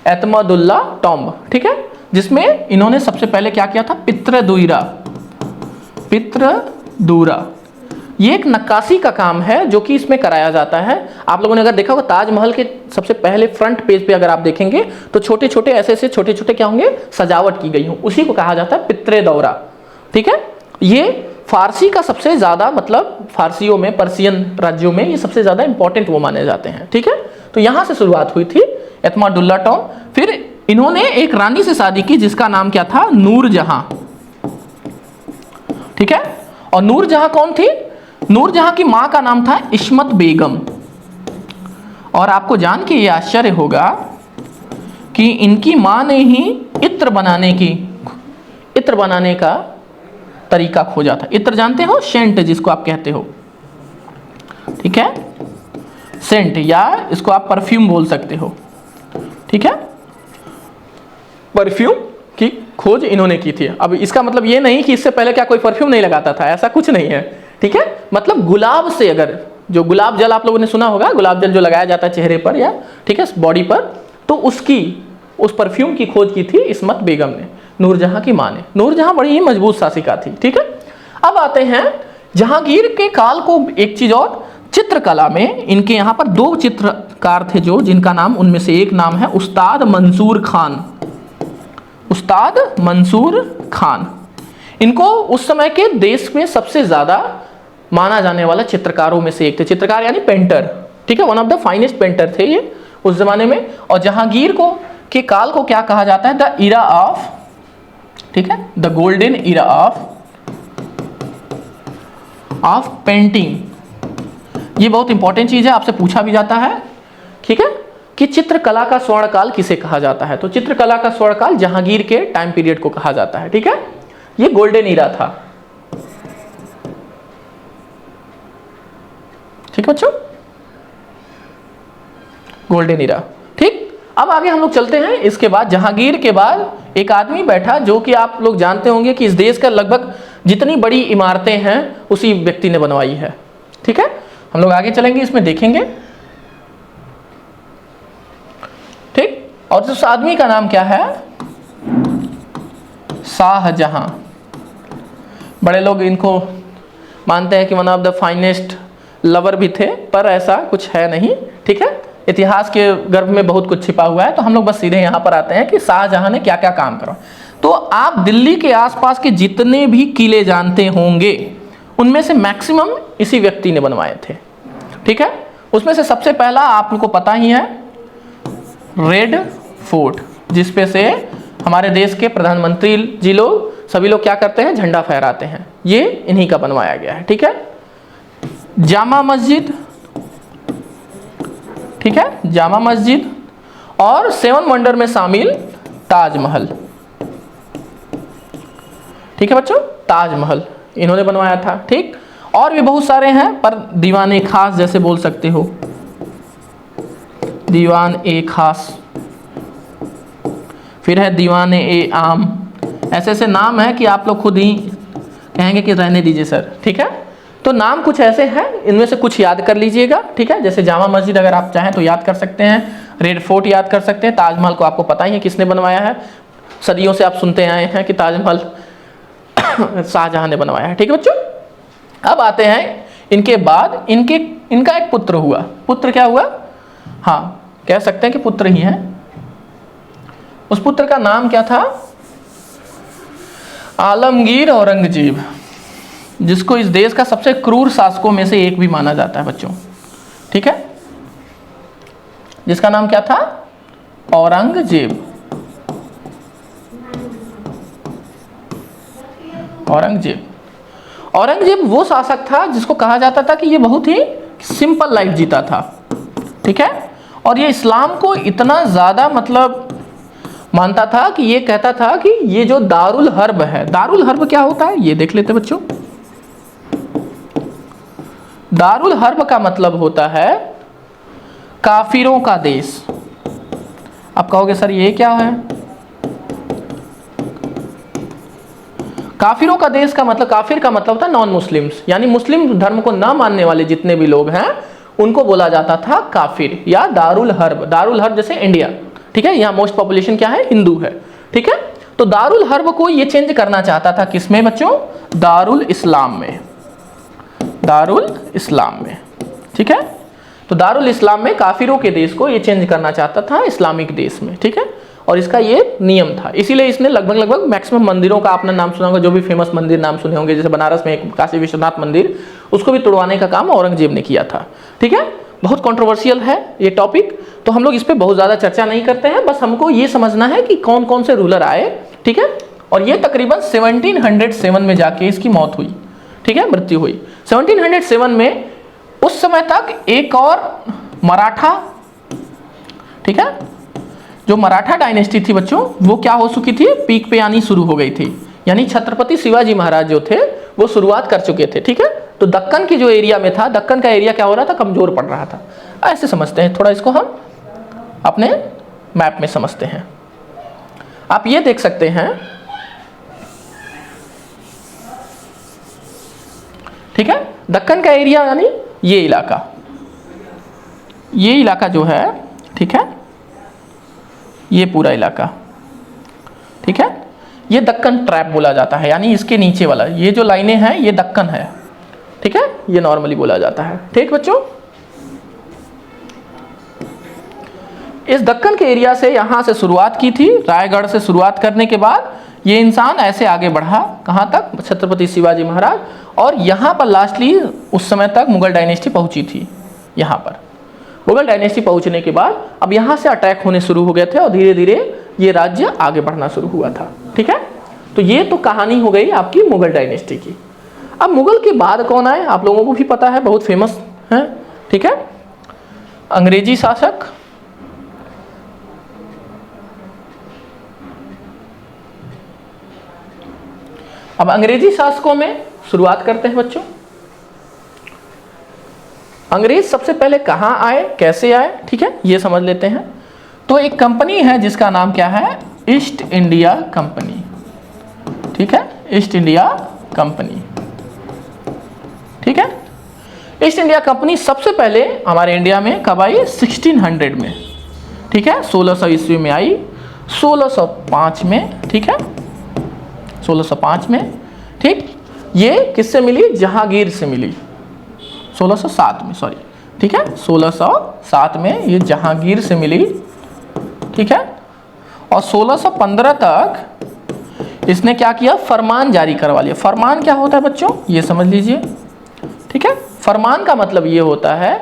एतमदुल्ला टॉम्ब। ठीक है, जिसमें इन्होंने सबसे पहले क्या किया था, पितृदुइरा, पितृदुरा, ये एक नक्काशी का काम है जो कि इसमें कराया जाता है। आप लोगों ने अगर देखा होगा ताजमहल के सबसे पहले फ्रंट पेज पे अगर आप देखेंगे तो छोटे छोटे ऐसे ऐसे छोटे छोटे क्या होंगे, सजावट की गई हो, उसी को कहा जाता है पितृदौरा। ठीक है, ये फारसी का सबसे ज्यादा मतलब फारसियों में, पर्शियन राज्यों में ये सबसे ज्यादा इंपॉर्टेंट वो माने जाते हैं। ठीक है, तो यहां से शुरुआत हुई थी एतमादुल्ला टॉम्ब। फिर इन्होंने एक रानी से शादी की जिसका नाम क्या था, नूरजहां। ठीक है, और नूरजहां कौन थी, नूरजहां की मां का नाम था इस्मत बेगम। और आपको जान के ये आश्चर्य होगा कि इनकी मां ने ही इत्र बनाने का तरीका खोजा था। इत्र जानते हो, सेंट जिसको आप कहते हो। ठीक है, सेंट, या इसको आप परफ्यूम बोल सकते हो। ठीक है, परफ्यूम की खोज इन्होंने की थी। अब इसका मतलब ये नहीं कि इससे पहले क्या कोई परफ्यूम नहीं लगाता था, ऐसा कुछ नहीं है। ठीक है, मतलब गुलाब से, अगर जो गुलाब जल आप लोगों ने सुना होगा, गुलाब जल जो लगाया जाता है चेहरे पर या ठीक है बॉडी पर, तो उस परफ्यूम की खोज की थी इस्मत बेगम ने, नूरजहां की मां ने। नूरजहां बड़ी ही मजबूत शासिका थी। ठीक है, अब आते हैं जहांगीर के काल को। एक चीज और, चित्रकला में इनके यहाँ पर 2 चित्रकार थे जो, जिनका नाम, उनमें से एक नाम है उस्ताद मंसूर खान। उस्ताद मंसूर खान, इनको उस समय के देश में सबसे ज्यादा माना जाने वाला चित्रकारों में से एक थे। चित्रकार यानी पेंटर। ठीक है, one of the finest painter थे ये उस जमाने में। और जहांगीर को के काल को क्या कहा जाता है, द इरा ऑफ, ठीक है, the golden era of painting. ये बहुत इंपॉर्टेंट चीज है, आपसे पूछा भी जाता है। ठीक है, कि चित्रकला का स्वर्णकाल किसे कहा जाता है, तो चित्रकला का स्वर्णकाल जहांगीर के टाइम पीरियड को कहा जाता है। ठीक है, ये गोल्डन इरा था। ठीक है बच्चों, गोल्डन इरा। ठीक, अब आगे हम लोग चलते हैं। इसके बाद जहांगीर के बाद एक आदमी बैठा जो कि आप लोग जानते होंगे कि इस देश का लगभग जितनी बड़ी इमारतें हैं उसी व्यक्ति ने बनवाई है। ठीक है, हम लोग आगे चलेंगे, इसमें देखेंगे। ठीक, और उस आदमी का नाम क्या है, शाहजहां। बड़े लोग इनको मानते हैं कि one of the finest lover भी थे, पर ऐसा कुछ है नहीं। ठीक है, इतिहास के गर्भ में बहुत कुछ छिपा हुआ है, तो हम लोग बस सीधे यहाँ पर आते हैं कि शाहजहां ने क्या क्या काम करा। तो आप दिल्ली के आसपास के जितने भी किले जानते होंगे उनमें से मैक्सिमम इसी व्यक्ति ने बनवाए थे। ठीक है, उसमें से सबसे पहला आप लोग को पता ही है, रेड फोर्ट, जिसपे से हमारे देश के प्रधानमंत्री जी लोग सभी लोग क्या करते हैं, झंडा फहराते हैं, ये इन्हीं का बनवाया गया है। ठीक है, जामा मस्जिद, ठीक है, जामा मस्जिद, और 7 वंडर में शामिल ताजमहल। ठीक है बच्चों, ताजमहल इन्होंने बनवाया था। ठीक, और भी बहुत सारे हैं, पर दीवान ए खास जैसे बोल सकते हो, दीवान ए खास, फिर है दीवान ए आम। ऐसे ऐसे नाम है कि आप लोग खुद ही कहेंगे कि रहने दीजिए सर। ठीक है, तो नाम कुछ ऐसे हैं, इनमें से कुछ याद कर लीजिएगा, ठीक है। जैसे जामा मस्जिद अगर आप चाहें तो याद कर सकते हैं, रेड फोर्ट याद कर सकते हैं, ताजमहल को आपको पता ही है किसने बनवाया है, सदियों से आप सुनते आए हैं कि ताजमहल शाहजहां ने बनवाया है, ठीक है बच्चों। अब आते हैं इनके बाद इनका एक पुत्र हुआ। पुत्र क्या हुआ? हाँ, कह सकते हैं कि पुत्र ही है। उस पुत्र का नाम क्या था? आलमगीर औरंगजेब, जिसको इस देश का सबसे क्रूर शासकों में से एक भी माना जाता है बच्चों, ठीक है। जिसका नाम क्या था? औरंगजेब। औरंगजेब वो शासक था जिसको कहा जाता था कि ये बहुत ही सिंपल लाइफ जीता था, ठीक है। और ये इस्लाम को इतना ज़्यादा मतलब मानता था कि ये कहता था कि ये जो दारुल हर्ब है, दारुल हर्ब क्या होता है ये देख लेते बच्चों। दारुल हर्ब का मतलब होता है काफिरों का देश। आप कहोगे सर ये क्या है? काफिरों का देश का मतलब, काफिर का मतलब होता है नॉन मुस्लिम्स, यानी मुस्लिम धर्म को ना मानने वाले जितने भी लोग हैं उनको बोला जाता था काफिर या दारुल हर्ब। दारुल हर्ब जैसे इंडिया, ठीक है, यहाँ मोस्ट पॉपुलेशन क्या है? हिंदू है, ठीक है। तो दारुल हर्ब को ये चेंज करना चाहता था किसमें बच्चों? दारुल इस्लाम में, दारुल इस्लाम में, ठीक है। तो दारुल इस्लाम में काफिरों के देश को ये चेंज करना चाहता था इस्लामिक देश में, ठीक है। और इसका ये नियम था, इसीलिए इसने लगभग मैक्सिमम मंदिरों का आपने नाम सुना होगा, जो भी फेमस मंदिर नाम सुने होंगे, जैसे बनारस में एक काशी विश्वनाथ मंदिर, उसको भी तोड़वाने का काम औरंगजेब ने किया था, ठीक है। बहुत कंट्रोवर्शियल है ये टॉपिक, तो हम लोग इस पर बहुत ज़्यादा चर्चा नहीं करते हैं, बस हमको ये समझना है कि कौन कौन से रूलर आए, ठीक है। और ये तकरीबन 1707 में जाके इसकी मौत हुई, ठीक है, मृत्यु हुई 1707 में। उस समय तक एक और मराठा, ठीक है, जो मराठा डायनेस्टी थी बच्चों, वो क्या हो चुकी थी? पीक पे आनी शुरू हो गई थी, यानी छत्रपति शिवाजी महाराज जो थे वो शुरुआत कर चुके थे, ठीक है। तो दक्कन की जो एरिया में था, दक्कन का एरिया क्या हो रहा था? कमजोर पड़ रहा था। ऐसे समझते हैं, थोड़ा इसको हम अपने मैप में समझते हैं। आप ये देख सकते हैं, ठीक है, दक्कन का एरिया यानी ये इलाका जो है, ठीक है, ये पूरा इलाका, ठीक है, ये दक्कन ट्रैप बोला जाता है, यानी इसके नीचे वाला ये जो लाइनें हैं ये दक्कन है, ठीक है, ये नॉर्मली बोला जाता है, ठीक बच्चों। इस दक्कन के एरिया से यहां से शुरुआत की थी, रायगढ़ से शुरुआत करने के बाद ये इंसान ऐसे आगे बढ़ा, कहां तक? छत्रपति शिवाजी महाराज। और यहां पर लास्टली उस समय तक मुगल डायनेस्टी पहुंची थी। यहां पर मुगल डायनेस्टी पहुंचने के बाद अब यहां से अटैक होने शुरू हो गए थे और धीरे धीरे ये राज्य आगे बढ़ना शुरू हुआ था, ठीक है। तो ये तो कहानी हो गई आपकी मुगल डायनेस्टी की। अब मुगल के बाद कौन आए? आप लोगों को भी पता है, बहुत फेमस है, ठीक है, अंग्रेजी शासक। अब अंग्रेजी शासकों में शुरुआत करते हैं बच्चों। अंग्रेज सबसे पहले कहां आए, कैसे आए, ठीक है, ये समझ लेते हैं। तो एक कंपनी है जिसका नाम क्या है? ईस्ट इंडिया कंपनी, ठीक है, ईस्ट इंडिया कंपनी, ठीक है। ईस्ट इंडिया कंपनी सबसे पहले हमारे इंडिया में कब आई? 1600 में, ठीक है, 1600 ईस्वी में आई, 1605 में, ठीक है, 1605 में, ठीक। ये किससे मिली? जहांगीर से मिली, 1607 में, सॉरी, ठीक है, 1607 में ये जहांगीर से मिली, ठीक है। और 1615 तक इसने क्या किया? फरमान जारी करवा लिया। फरमान क्या होता है बच्चों? ये समझ लीजिए, ठीक है। फरमान का मतलब ये होता है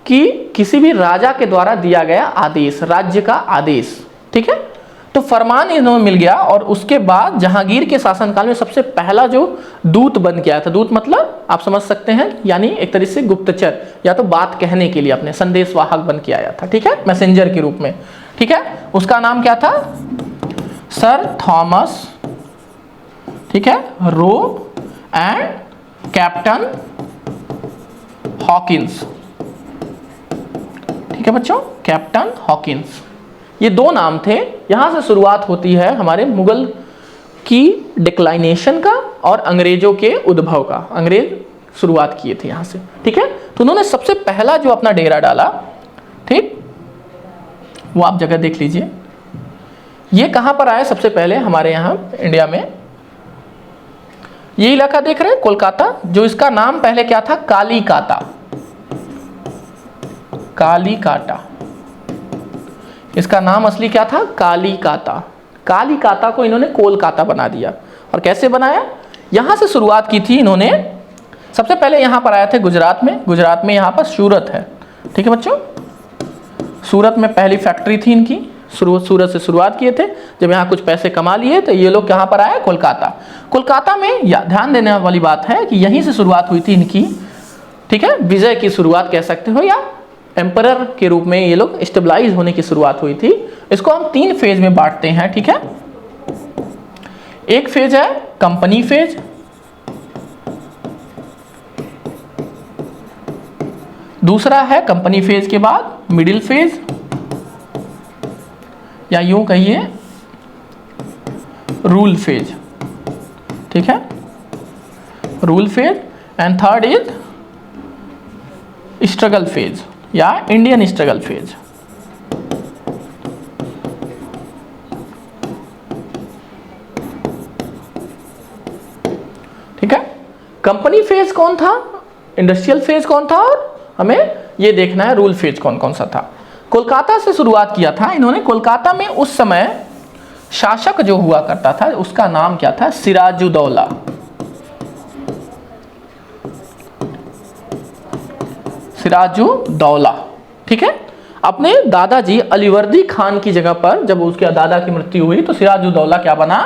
कि किसी भी राजा के द्वारा दिया गया आदेश, राज्य का आदेश, ठीक है। तो फरमान इन्हें मिल गया और उसके बाद जहांगीर के शासनकाल में सबसे पहला जो दूत बन के आया था, दूत मतलब आप समझ सकते हैं, यानी एक तरह से गुप्तचर या तो बात कहने के लिए अपने संदेशवाहक बन के आया था, ठीक है, मैसेंजर के रूप में, ठीक है। उसका नाम क्या था? सर थॉमस, ठीक है, रो एंड कैप्टन हॉकिंस, ठीक है बच्चों, कैप्टन हॉकिंस, ये दो नाम थे। यहां से शुरुआत होती है हमारे मुगल की डिक्लाइनेशन का और अंग्रेजों के उद्भव का। अंग्रेज शुरुआत किए थे यहाँ से, ठीक है। तो उन्होंने सबसे पहला जो अपना डेरा डाला, ठीक, वो आप जगह देख लीजिए। ये कहाँ पर आया सबसे पहले हमारे यहाँ इंडिया में, ये इलाका देख रहे हैं कोलकाता, जो इसका नाम पहले क्या था, कालीकाता, कालीकाटा, इसका नाम असली क्या था, कालीकाता। कालीकाता को इन्होंने कोलकाता बना दिया। और कैसे बनाया, यहां से शुरुआत की थी इन्होंने। सबसे पहले यहां पर आए थे गुजरात में, गुजरात में यहां पर सूरत है, ठीक है बच्चों, सूरत में पहली फैक्ट्री थी इनकी, सूरत से शुरुआत किए थे। जब यहाँ कुछ पैसे कमा लिए तो ये लोग कहाँ पर आए, कोलकाता। कोलकाता में ध्यान देने वाली बात है कि यहीं से शुरुआत हुई थी इनकी, ठीक है, विजय की शुरुआत कह सकते हो, या एम्परर के रूप में ये लोग स्टेबलाइज होने की शुरुआत हुई थी। इसको हम 3 फेज में बांटते हैं, ठीक है। एक फेज है कंपनी फेज, दूसरा है कंपनी फेज के बाद मिडिल फेज, या यूं कहिए रूल फेज, ठीक है, rule phase, and third is struggle phase या इंडियन स्ट्रगल फेज। ठीक है, कंपनी फेज कौन था, इंडस्ट्रियल फेज कौन था, और हमें ये देखना है रूल फेज कौन कौन सा था। कोलकाता से शुरुआत किया था इन्होंने। कोलकाता में उस समय शासक जो हुआ करता था उसका नाम क्या था, सिराजुद्दौला। सिराजुद्दौला, ठीक है। अपने दादाजी अलीवर्दी खान की जगह पर जब उसके दादा की मृत्यु हुई तो सिराजुद्दौला क्या बना,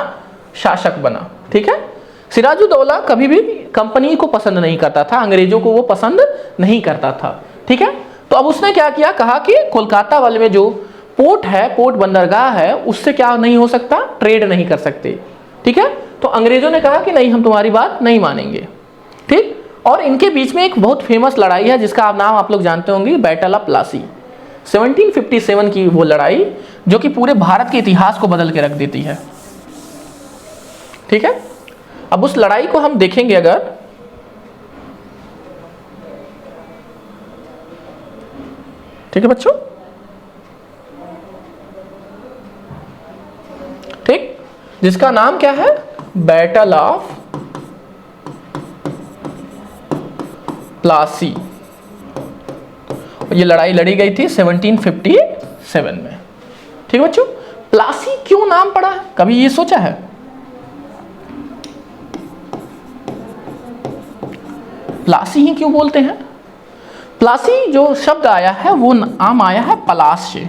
शासक बना, ठीक है। सिराजुद्दौला कभी भी कंपनी को पसंद नहीं करता था, अंग्रेजों को वो पसंद नहीं करता था, ठीक है। तो अब उसने क्या किया, कहा कि कोलकाता वाले में जो पोर्ट है, पोर्ट बंदरगाह है, उससे क्या नहीं हो सकता, ट्रेड नहीं कर सकते, ठीक है। तो अंग्रेजों ने कहा कि नहीं, हम तुम्हारी बात नहीं मानेंगे, ठीक। और इनके बीच में एक बहुत फेमस लड़ाई है जिसका नाम आप लोग जानते होंगे, बैटल ऑफ प्लासी, 1757 की वो लड़ाई जो कि पूरे भारत के इतिहास को बदल के रख देती है, ठीक है। अब उस लड़ाई को हम देखेंगे अगर, ठीक है बच्चों, ठीक, जिसका नाम क्या है, बैटल ऑफ प्लासी। ये लड़ाई लड़ी गई थी 1757 में, ठीक है बच्चों। प्लासी क्यों नाम पड़ा है, कभी ये सोचा है? प्लासी ही क्यों बोलते हैं? प्लासी जो शब्द आया है वो नाम आया है पलाश से।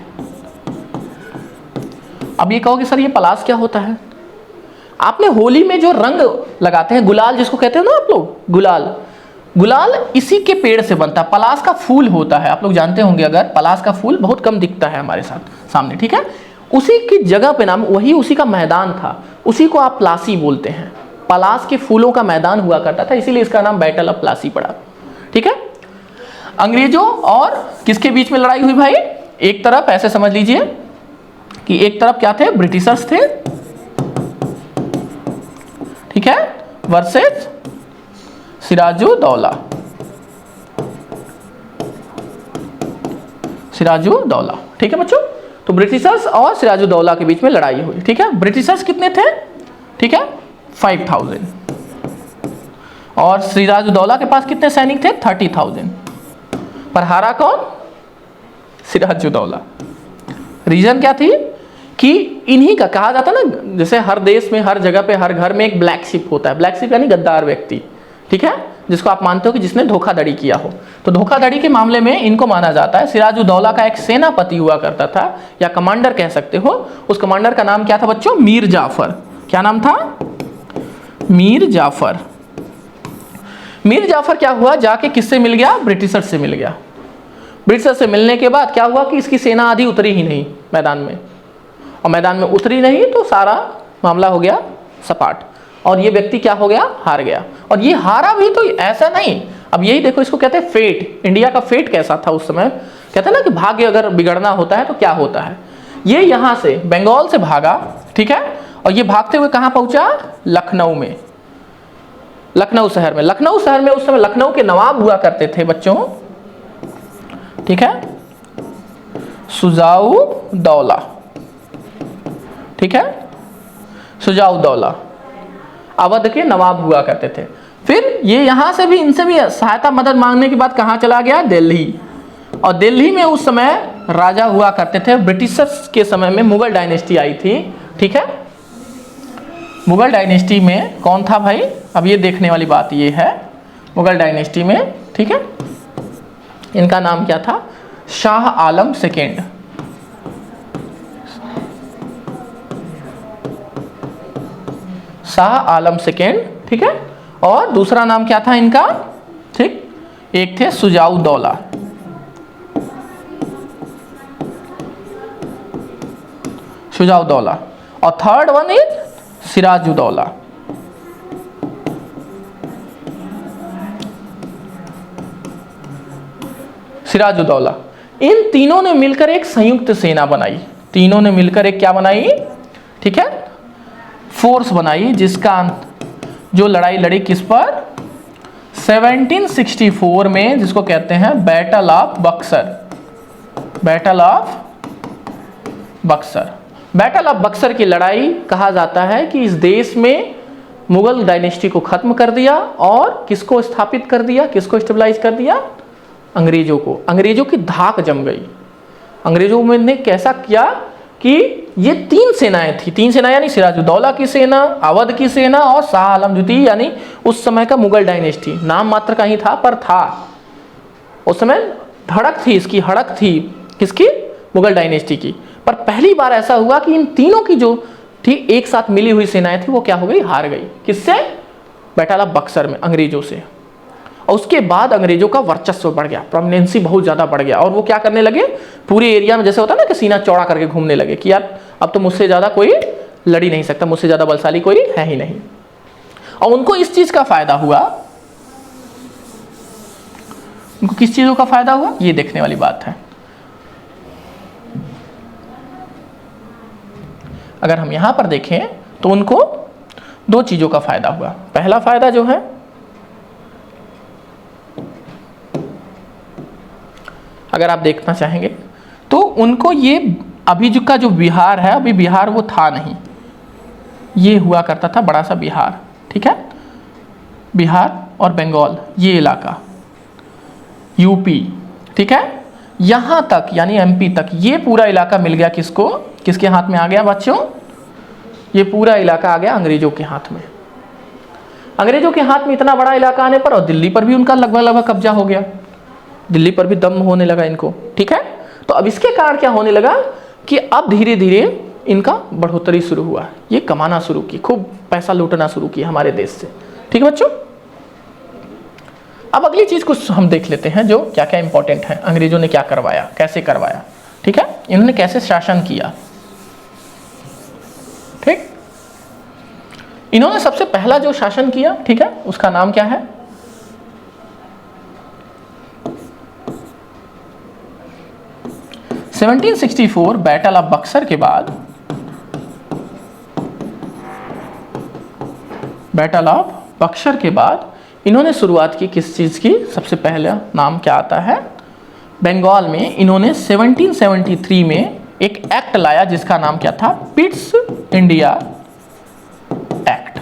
अब ये कहोगे सर ये पलाश क्या होता है? आपने होली में जो रंग लगाते हैं, गुलाल जिसको कहते हैं ना आप लोग, गुलाल, गुलाल इसी के पेड़ से बनता है, पलाश का फूल होता है, आप लोग जानते होंगे। अगर पलाश का फूल बहुत कम दिखता है हमारे साथ सामने, ठीक है। उसी की जगह पे नाम वही, उसी का मैदान था, उसी को आप प्लासी बोलते हैं। पलाश के फूलों का मैदान हुआ करता था, इसीलिए इसका नाम बैटल ऑफ प्लासी पड़ा, ठीक है। अंग्रेजों और किसके बीच में लड़ाई हुई भाई? एक तरफ ऐसे समझ लीजिए कि एक तरफ क्या थे, ब्रिटिशर्स थे, ठीक है, वर्सेस सिराजुद्दौला, सिराजुद्दौला, ठीक है बच्चों। तो ब्रिटिशर्स और सिराजुद्दौला के बीच में लड़ाई हुई, ठीक है। ब्रिटिशर्स कितने थे, ठीक है, 5000, और सिराजुद्दौला के पास कितने सैनिक थे, 30,000। पर हारा कौन? सिराजुद्दौला। रीजन क्या थी कि इन्हीं का, कहा जाता ना, जैसे हर देश में, हर जगह पे, हर घर में एक ब्लैक शिप होता है। ब्लैक शिप यानी गद्दार व्यक्ति, ठीक है, जिसको आप मानते हो कि जिसने धोखाधड़ी किया हो। तो धोखाधड़ी के मामले में इनको माना जाता है। सिराजुद्दौला का एक सेनापति हुआ करता था, या कमांडर कह सकते हो। उस कमांडर का नाम क्या था बच्चों? मीर जाफर। क्या नाम था? मीर जाफर। मीर जाफर क्या हुआ, जाके किससे मिल गया? ब्रिटिशर से मिल गया। ब्रिटिशर से मिलने के बाद क्या हुआ कि इसकी सेना आधी उतरी ही नहीं मैदान में, और मैदान में उतरी नहीं तो सारा मामला हो गया सपाट, और ये व्यक्ति क्या हो गया? हार गया। और ये हारा भी तो ऐसा नहीं, अब यही देखो, इसको कहते हैं फेट। इंडिया का फेट कैसा था उस समय, कहते हैं ना कि भाग्य अगर बिगड़ना होता है तो क्या होता है। ये यहाँ से बंगाल से भागा, ठीक है, और ये भागते हुए कहाँ पहुंचा? लखनऊ में। लखनऊ शहर में। लखनऊ शहर में उस समय लखनऊ के नवाब हुआ करते थे बच्चों, ठीक है, शुजाउद्दौला, ठीक है, शुजाउद्दौला अवध के नवाब हुआ करते थे। फिर ये यहां से भी इनसे भी सहायता मदद मांगने के बाद कहां चला गया? दिल्ली। और दिल्ली में उस समय राजा हुआ करते थे, ब्रिटिशर्स के समय में मुगल डायनेस्टी आई थी, ठीक है। मुगल डायनेस्टी में कौन था भाई? अब ये देखने वाली बात ये है, मुगल डायनेस्टी में, ठीक है, इनका नाम क्या था? शाह आलम सेकेंड। शाह आलम सेकेंड, ठीक है। और दूसरा नाम क्या था इनका? ठीक, एक थे शुजाउद्दौला, शुजाउद्दौला, और third one is Sirajuddaula. Sirajuddaula. इन तीनों ने मिलकर एक संयुक्त सेना बनाई। तीनों ने मिलकर एक क्या बनाई? ठीक है, फोर्स बनाई, जिसका जो लड़ाई लड़ी किस पर? 1764 में, जिसको कहते हैं battle of Buxar. Battle of Buxar. Battle of Buxar की लड़ाई कहा जाता है कि इस देश में मुगल डायनेस्टी को खत्म कर दिया और किसको स्थापित कर दिया, किसको स्टेबलाइज कर दिया? अंग्रेजों को। अंग्रेजों की धाक जम गई। अंग्रेजों में ने कैसा किया कि ये तीन सेनाएं थी, तीन सेना यानी सिराजुद्दौला की सेना, अवध की सेना और शाह आलम द्वितीय यानी उस समय का मुगल डायनेस्टी। नाम मात्र का ही था पर था, उस समय धड़क थी, इसकी हड़क थी, किसकी? मुगल डायनेस्टी की। पर पहली बार ऐसा हुआ कि इन तीनों की जो थी एक साथ मिली हुई सेनाएं थी वो क्या हो गई? हार गई। किससे? बैटल ऑफ बक्सर में, अंग्रेजों से। और उसके बाद अंग्रेजों का वर्चस्व बढ़ गया, प्रोमिनेंसी बहुत ज़्यादा बढ़ गया, और वो क्या करने लगे? पूरे एरिया में जैसे होता है ना कि सीना चौड़ा करके घूमने लगे कि यार अब तो मुझसे ज़्यादा कोई लड़ ही नहीं सकता, मुझसे ज़्यादा बलशाली कोई है ही नहीं। और उनको इस चीज़ का फायदा हुआ। उनको किस चीज़ों का फायदा हुआ? ये देखने वाली बात है। अगर हम यहां पर देखें तो उनको दो चीज़ों का फायदा हुआ। पहला फायदा जो है, अगर आप देखना चाहेंगे तो उनको ये अभी जो का जो बिहार है, अभी बिहार वो था नहीं, ये हुआ करता था बड़ा सा बिहार, ठीक है, बिहार और बंगाल ये इलाका, यूपी, ठीक है, यहाँ तक यानी एमपी तक ये पूरा इलाका मिल गया किसको? किसके हाथ में आ गया बच्चों? ये पूरा इलाका आ गया अंग्रेजों के हाथ में। अंग्रेजों के हाथ में इतना बड़ा इलाका आने पर, और दिल्ली पर भी उनका लगभग कब्जा हो गया, दिल्ली पर भी दम होने लगा इनको, ठीक है। तो अब इसके कारण क्या होने लगा कि अब धीरे धीरे इनका बढ़ोतरी शुरू हुआ, ये कमाना शुरू की, खूब पैसा लूटना शुरू किया हमारे देश से, ठीक है बच्चों। अब अगली चीज कुछ हम देख लेते हैं जो क्या क्या इंपॉर्टेंट है, अंग्रेजों ने क्या करवाया, कैसे करवाया, ठीक है, इन्होंने कैसे शासन किया। ठीक, इन्होंने सबसे पहला जो शासन किया, ठीक है, उसका नाम क्या है? - 1764 बैटल ऑफ बक्सर के बाद, बैटल ऑफ बक्सर के बाद इन्होंने शुरुआत की किस चीज की? सबसे पहला नाम क्या आता है? बंगाल में इन्होंने 1773 में एक एक्ट लाया जिसका नाम क्या था? Pitt's India act.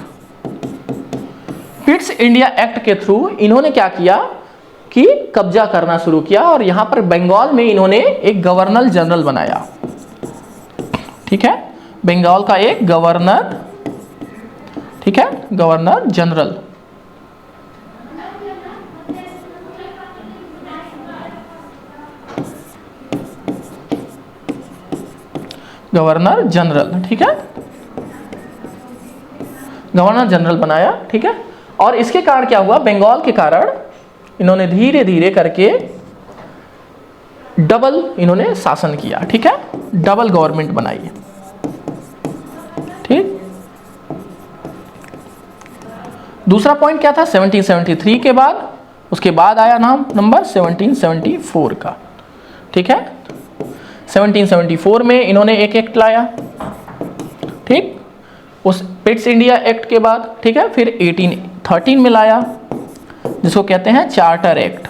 Pitt's India act के थ्रू इन्होंने क्या किया कि कब्जा करना शुरू किया, और यहां पर बंगाल में इन्होंने एक गवर्नर जनरल बनाया, ठीक है, बंगाल का एक गवर्नर, ठीक है, गवर्नर जनरल। गवर्नर जनरल, ठीक है, गवर्नर जनरल बनाया, ठीक है। और इसके कारण क्या हुआ? बंगाल के कारण इन्होंने धीरे धीरे करके डबल इन्होंने शासन किया, ठीक है, डबल गवर्नमेंट बनाई, ठीक। दूसरा पॉइंट क्या था? 1773 के बाद, उसके बाद आया नाम नंबर 1774 का, ठीक है। 1774 में इन्होंने एक एक्ट लाया, ठीक, उस पिट्स इंडिया एक्ट के बाद, ठीक है। फिर 1813 में लाया, जिसको कहते हैं चार्टर एक्ट।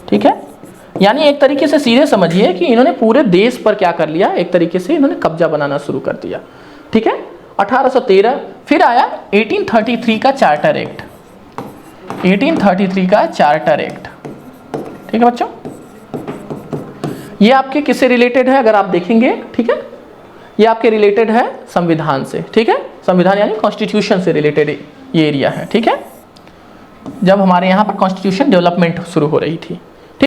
ठीक है, यानी एक तरीके से सीधे समझिए कि इन्होंने पूरे देश पर क्या कर लिया, एक तरीके से इन्होंने कब्जा बनाना शुरू कर दिया। ठीक है, 1813। फिर आया 1833 का चार्टर एक्ट, 1833 का चार्टर एक्ट। ठीक है बच्चों, ये आपके किससे रिलेटेड है अगर आप देखेंगे। ठीक है, ये आपके रिलेटेड है संविधान से। ठीक है, संविधान यानी कॉन्स्टिट्यूशन से रिलेटेड ये एरिया है। ठीक है, जब हमारे यहाँ पर कॉन्स्टिट्यूशन डेवलपमेंट शुरू हो रही थी।